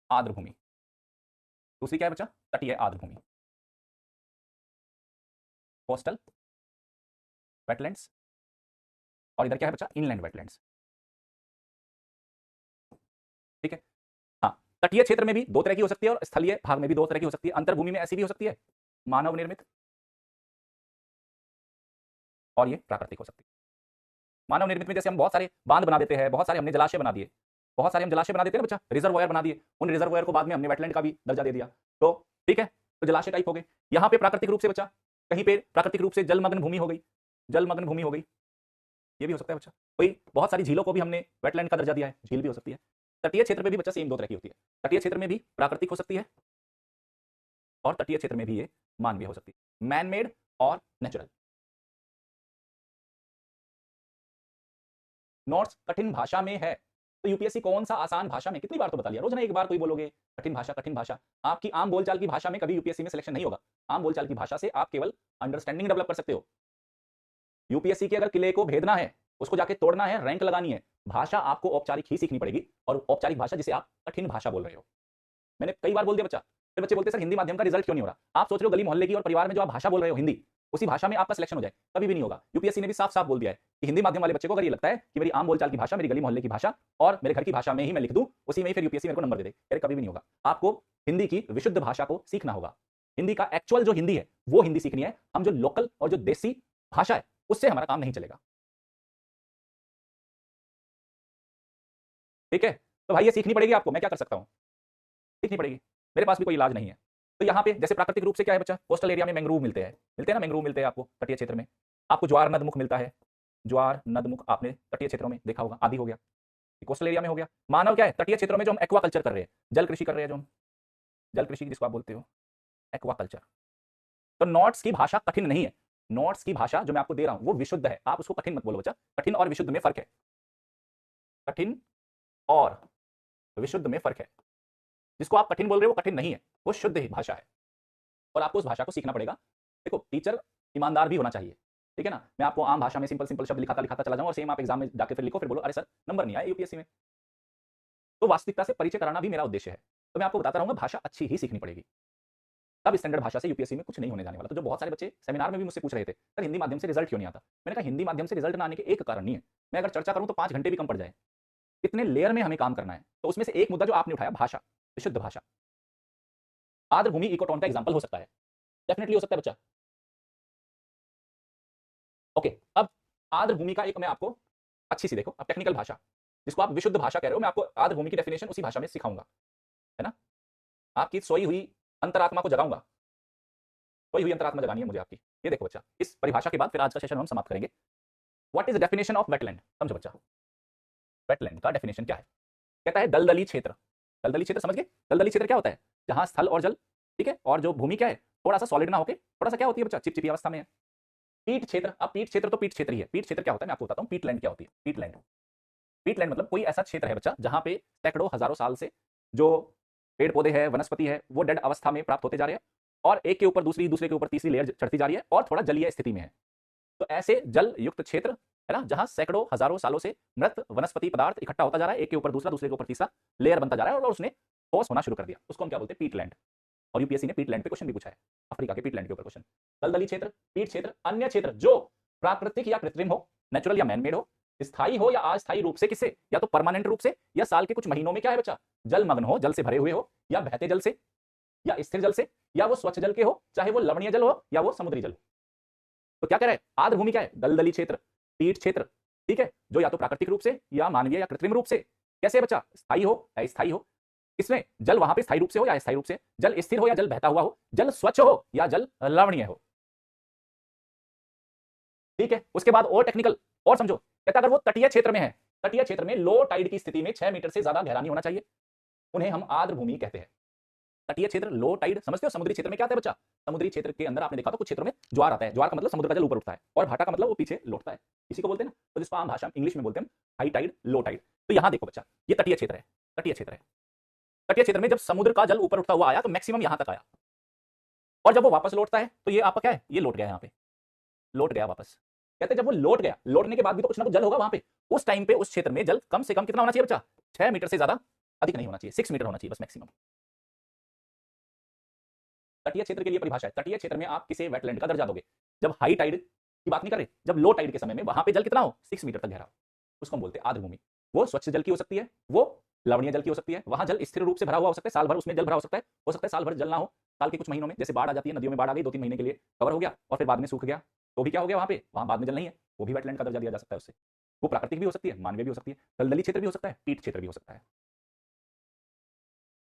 आर्द्र भूमि। दूसरी क्या है बच्चा? तटीय आर्द्र भूमि, कोस्टल वेटलैंड्स, और इधर क्या है बच्चा? Inland wetlands. ठीक है, हाँ, तटीय क्षेत्र में भी दो तरह की हो सकती है और स्थलीय भाग में भी दो तरह की हो सकती है। अंतर्भूमि में ऐसी भी हो सकती है, मानव निर्मित, और ये प्राकृतिक हो सकती है। मानव निर्मित में जैसे हम बहुत सारे बांध बना देते हैं, बहुत सारे हमने जलाशय बना दिए, बहुत सारे हम जलाशय बना देते हैं ना बच्चा, रिजर्वायर बना दिए, उन रिजर्वायर को बाद में हमने वेटलैंड का भी दर्जा दे दिया, तो ठीक है, तो जलाशय टाइप हो गए। यहाँ पे प्राकृतिक रूप से बच्चा, कहीं पे प्राकृतिक रूप से जलमग्न भूमि हो गई, जलमग्न भूमि हो गई, ये भी हो सकता है बच्चा। कोई बहुत सारी झीलों को भी हमने वेटलैंड का दर्जा दिया है, झील भी हो सकती है। तटीय क्षेत्र में भी बच्चा सेम दो तरह की होती है, तटीय क्षेत्र में भी प्राकृतिक हो सकती है और तटीय क्षेत्र में भी ये मानवीय हो सकती है, मैन मेड और नेचुरल। नोट्स कठिन भाषा में है, तो यूपीएससी कौन सा आसान भाषा में, कितनी बार तो बता लिया, रोज ना एक बार कोई बोलोगे कठिन भाषा कठिन भाषा। आपकी आम बोलचाल की भाषा में कभी यूपीएससी में सिलेक्शन नहीं होगा। आम बोलचाल की भाषा से आप केवल अंडरस्टैंडिंग डेवलप कर सकते हो। यूपीएससी के अगर किले को भेदना है, उसको जाके तोड़ना है, रैंक लगानी है, भाषा आपको औपचारिक ही सीखनी पड़ेगी, और औपचारिक भाषा जिसे आप कठिन भाषा बोल रहे हो। मैंने कई बार बोल दिया बच्चा, फिर बच्चे बोलते सर हिंदी माध्यम का रिजल्ट क्यों नहीं हो रहा। आप सोच रहे हो गली मोहल्ले की और परिवार में जो आप भाषा बोल रहे हो हिंदी, उसी भाषा में आपका सिलेक्शन हो जाए, कभी भी नहीं होगा। यूपीएससी ने भी साफ साफ बोल दिया है कि हिंदी माध्यम वाले बच्चे को अगर ये लगता है कि मेरी आम बोलचाल की भाषा, मेरी गली मोहल्ले की भाषा और मेरे घर की भाषा में ही मैं लिख दूं, उसी में ही फिर यूपीएससी मेरे को नंबर दे दे, अरे कभी भी नहीं होगा। आपको हिंदी की विशुद्ध भाषा को सीखना होगा, हिंदी का एक्चुअल जो हिंदी है वो हिंदी सीखनी है। हम जो लोकल और जो देसी भाषा है उससे हमारा काम नहीं चलेगा। ठीक है, तो भाई ये सीखनी पड़ेगी आपको, मैं क्या कर सकता हूं, सीखनी पड़ेगी, मेरे पास भी कोई इलाज नहीं है। तो यहाँ पे जैसे प्राकृतिक रूप से क्या है बच्चा, कोस्टल एरिया में मैंग्रोव मिलते हैं, ना मैंग्रोव मिलते हैं आपको तटीय क्षेत्र में। आपको ज्वार नदमुख मिलता है, ज्वार नदमुख आपने तटीय क्षेत्रों में देखा होगा, आदि हो गया, कोस्टल एरिया में हो गया। मानव क्या है? तटीय क्षेत्रों में जो हम एक्वा कल्चर कर रहे हैं, जल कृषि कर रहे हैं, जो हम जल कृषि जिसको आप बोलते हो एक्वा कल्चर। तो नोट्स की भाषा कठिन नहीं है, नोट्स की भाषा जो मैं आपको दे रहा हूं वो विशुद्ध है, आप उसको कठिन मत बोलो बच्चा। कठिन और विशुद्ध में फर्क है, कठिन और विशुद्ध में फर्क है। जिसको आप कठिन बोल रहे हो वो कठिन नहीं है, वो शुद्ध ही भाषा है, और आपको उस भाषा को सीखना पड़ेगा। देखो टीचर ईमानदार भी होना चाहिए, ठीक है ना। मैं आपको आम भाषा में सिंपल सिंपल शब्द लिखाता चला जाऊं और सेम आप एग्जाम में जाके फिर लिखो, फिर बोलो अरे सर नंबर नहीं आया यूपीएससी में। तो वास्तविकता से परिचय कराना भी मेरा उद्देश्य है। तो मैं आपको बताता रहूंगा, भाषा अच्छी ही सीखनी पड़ेगी, तब स्टैंडर्ड भाषा से यूपीएससी में कुछ नहीं होने जाने वाला। तो जो बहुत सारे बच्चे सेमिनार में भी मुझसे पूछ रहे थे सर हिंदी माध्यम से रिजल्ट क्यों नहीं आता, मैंने कहा हिंदी माध्यम से रिजल्ट ना आने के एक कारण नहीं है, मैं अगर चर्चा करूं तो 5 घंटे भी कम पड़ जाए। कितने लेयर में हमें काम करना है, तो उसमें से एक मुद्दा जो आपने उठाया भाषा, विशुद्ध भाषा। आर्द्र भूमि इकोटोन का एग्जाम्पल हो सकता है, डेफिनेटली हो सकता है बच्चा। ओके, अब आर्द्र भूमि का एक मैं आपको अच्छी सी, देखो अब टेक्निकल भाषा जिसको आप विशुद्ध भाषा कह रहे हो, मैं आपको आर्द्र भूमि की डेफिनेशन उसी भाषा में सिखाऊंगा, है ना। आपकी सोई हुई अंतरात्मा को जगाऊंगा, सोई हुई अंतरात्मा जगानी है मुझे आपकी। ये देखो बच्चा, इस परिभाषा के बाद फिर आज का सेशन हम समाप्त करेंगे। What is definition of wetland, समझो बच्चा, वेटलैंड का डेफिनेशन क्या है। कहता है दलदली क्षेत्र, दलदली क्षेत्र समझ गए। दलदली क्षेत्र क्या होता है? जहां स्थल और जल, ठीक है, और जो भूमि क्या है थोड़ा सा सॉलिड ना होके थोड़ा सा क्या होती है बच्चा, चिपचिपी अवस्था में है। पीट क्षेत्र, अब पीट क्षेत्र तो पीट क्षेत्र ही है। पीट क्षेत्र क्या होता है मैं आपको बताता हूं। पीट लैंड क्या होती है? पीट लैंड, पीट लैंड मतलब कोई ऐसा क्षेत्र है बच्चा जहां पे सैकड़ों हजारों साल से जो पेड़ पौधे है, वनस्पति है, वो डेड अवस्था में प्राप्त होते जा रहे हैं, और एक के ऊपर दूसरी, दूसरे के ऊपर तीसरी लेयर चढ़ती जा रही है, और थोड़ा जलीय स्थिति में है। तो ऐसे जल युक्त क्षेत्र है ना, जहां सैकड़ों हजारों सालों से मृत वनस्पति पदार्थ इकट्ठा होता जा रहा है, एक के ऊपर दूसरा, दूसरे के ऊपर तीसरा लेयर बनता जा रहा है, और उसने ठोस होना शुरू कर दिया, उसको हम क्या बोलते हैं? पीट लैंड। और यूपीएससी ने पीट लैंड पे क्वेश्चन भी पूछा है, अफ्रीका के पीट लैंड के ऊपर क्वेश्चन। दलदली क्षेत्र, पीट क्षेत्र, अन्य क्षेत्र जो प्राकृतिक या कृत्रिम हो, नेचुरल या मैनमेड हो, स्थायी हो या अस्थायी रूप से, किससे, या तो परमानेंट रूप से, या साल के कुछ महीनों में क्या है बच्चा, जलमग्न हो, जल से भरे हुए हो, या बहते जल से, या स्थिर जल से, या वो स्वच्छ जल के हो, चाहे वो लवणीय जल हो या वो समुद्री जल। तो क्या कह रहा है? आर्द्र भूमि क्या है? दलदली क्षेत्र, पीट क्षेत्र, ठीक है, जो या तो प्राकृतिक रूप से या मानवीय या कृत्रिम रूप से, कैसे बच्चा, स्थायी हो या स्थायी हो, इसमें जल वहां पे स्थायी रूप से हो या अस्थायी रूप से, जल स्थिर हो या जल बहता हुआ हो, जल स्वच्छ हो या जल लवणीय हो। ठीक है, उसके बाद और टेक्निकल और समझो, कहता अगर वो तटीय क्षेत्र में है, तटीय क्षेत्र में लो टाइड की स्थिति में 6 मीटर से ज्यादा गहरा नहीं होना चाहिए, उन्हें हम आर्द्र भूमि कहते हैं। तटीय क्षेत्र, लो टाइड, समझते हो? समुद्री क्षेत्र में क्या आता है बच्चा, समुद्री क्षेत्र के अंदर आपने देखा तो कुछ क्षेत्रों में ज्वार आता है, ज्वार का मतलब समुद्र का जल ऊपर उठता है, और भाटा का मतलब वो पीछे लौटता है, इसी को बोलते हैं ना, तो जिसको आम भाषा में इंग्लिश में बोलते हैं हाई टाइड, लो टाइड। तो यहां देखो बच्चा, ये तटीय क्षेत्र है, तटीय क्षेत्र है, तटीय क्षेत्र में जब समुद्र का जल ऊपर उठता हुआ आया तो मैक्सिमम यहां तक आया, और जब वो वापस लौटता है तो ये आपका क्या है, ये लौट गया, यहाँ पे लौट गया वापस। कहते जब वो लौट गया, लौटने के बाद भी तो कुछ ना कुछ जल होगा वहां पे, उस टाइम पे उस क्षेत्र में जल कम से कम कितना होना चाहिए बच्चा, 6 मीटर से ज्यादा अधिक नहीं होना चाहिए, 6 मीटर होना चाहिए बस मैक्सिमम। तटीय क्षेत्र के लिए परिभाषा है, तटीय क्षेत्र में आप किसे वेटलैंड का दर्जा दोगे, जब हाई टाइड की बात नहीं कर रहे, जब लो टाइड के समय में वहां पे जल कितना हो, 6 मीटर तक गहरा हो, उसको हम बोलते हैं आर्द्र भूमि। वो स्वच्छ जल की हो सकती है, वो लवणीय जल की हो सकती है, वहां जल स्थिर रूप से भरा हुआ हो सकता है, साल भर उसमें जल भरा हो सकता है साल भर जल ना हो, साल के कुछ महीनों में जैसे बाढ़ आ जाती है, नदियों में बाढ़ आ गई, 2-3 महीने के लिए कवर हो गया और फिर बाद में सूख गया, तो भी क्या हो गया, वहां पे वहां बाद में जल नहीं है, वो भी वेटलैंड का दर्जा दिया जा सकता है उससे। वो प्राकृतिक भी हो सकती है, मानवीय भी हो सकती है, दलदली क्षेत्र भी हो सकता है, पीट क्षेत्र भी हो सकता है।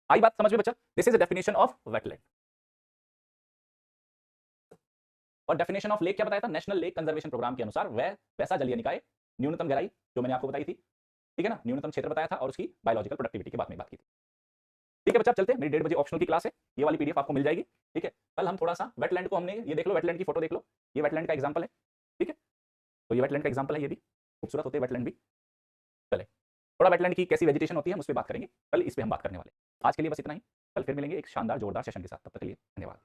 आई बात समझ में बच्चा? This is the definition of wetland. और डेफिनेशन ऑफ लेक क्या बताया था, नेशनल लेक कंजर्वेशन प्रोग्राम के अनुसार वह वैसा जलीय निकाय, न्यूनतम गहराई जो मैंने आपको बताई थी, ठीक है ना, न्यूनतम क्षेत्र बताया था, और उसकी बायोलॉजिकल प्रोडक्टिविटी के बारे में बात की थी। ठीक है बच्चा, चलते हैं, मेरी 1:30 बजे ऑप्शनल की क्लास है, ये वाली पीडीएफ आपको मिल जाएगी। ठीक है, कल हम थोड़ा सा वेटलैंड को, हमने ये देख लो, वेटलैंड की फोटो देख लो, ये वेटलैंड का एग्जाम्पल है, ठीक है, तो ये वेटलैंड का एग्जाम्पल है, ये भी खूबसूरत होते हैं वेटलैंड भी। चले, थोड़ा वेटलैंड की कैसी वेजिटेशन होती है हम उस पर बात करेंगे, कल इस पर हम बात करने वाले। आज के लिए बस इतना ही, कल फिर मिलेंगे एक शानदार जोरदार सेशन के साथ, तब तक के लिए धन्यवाद।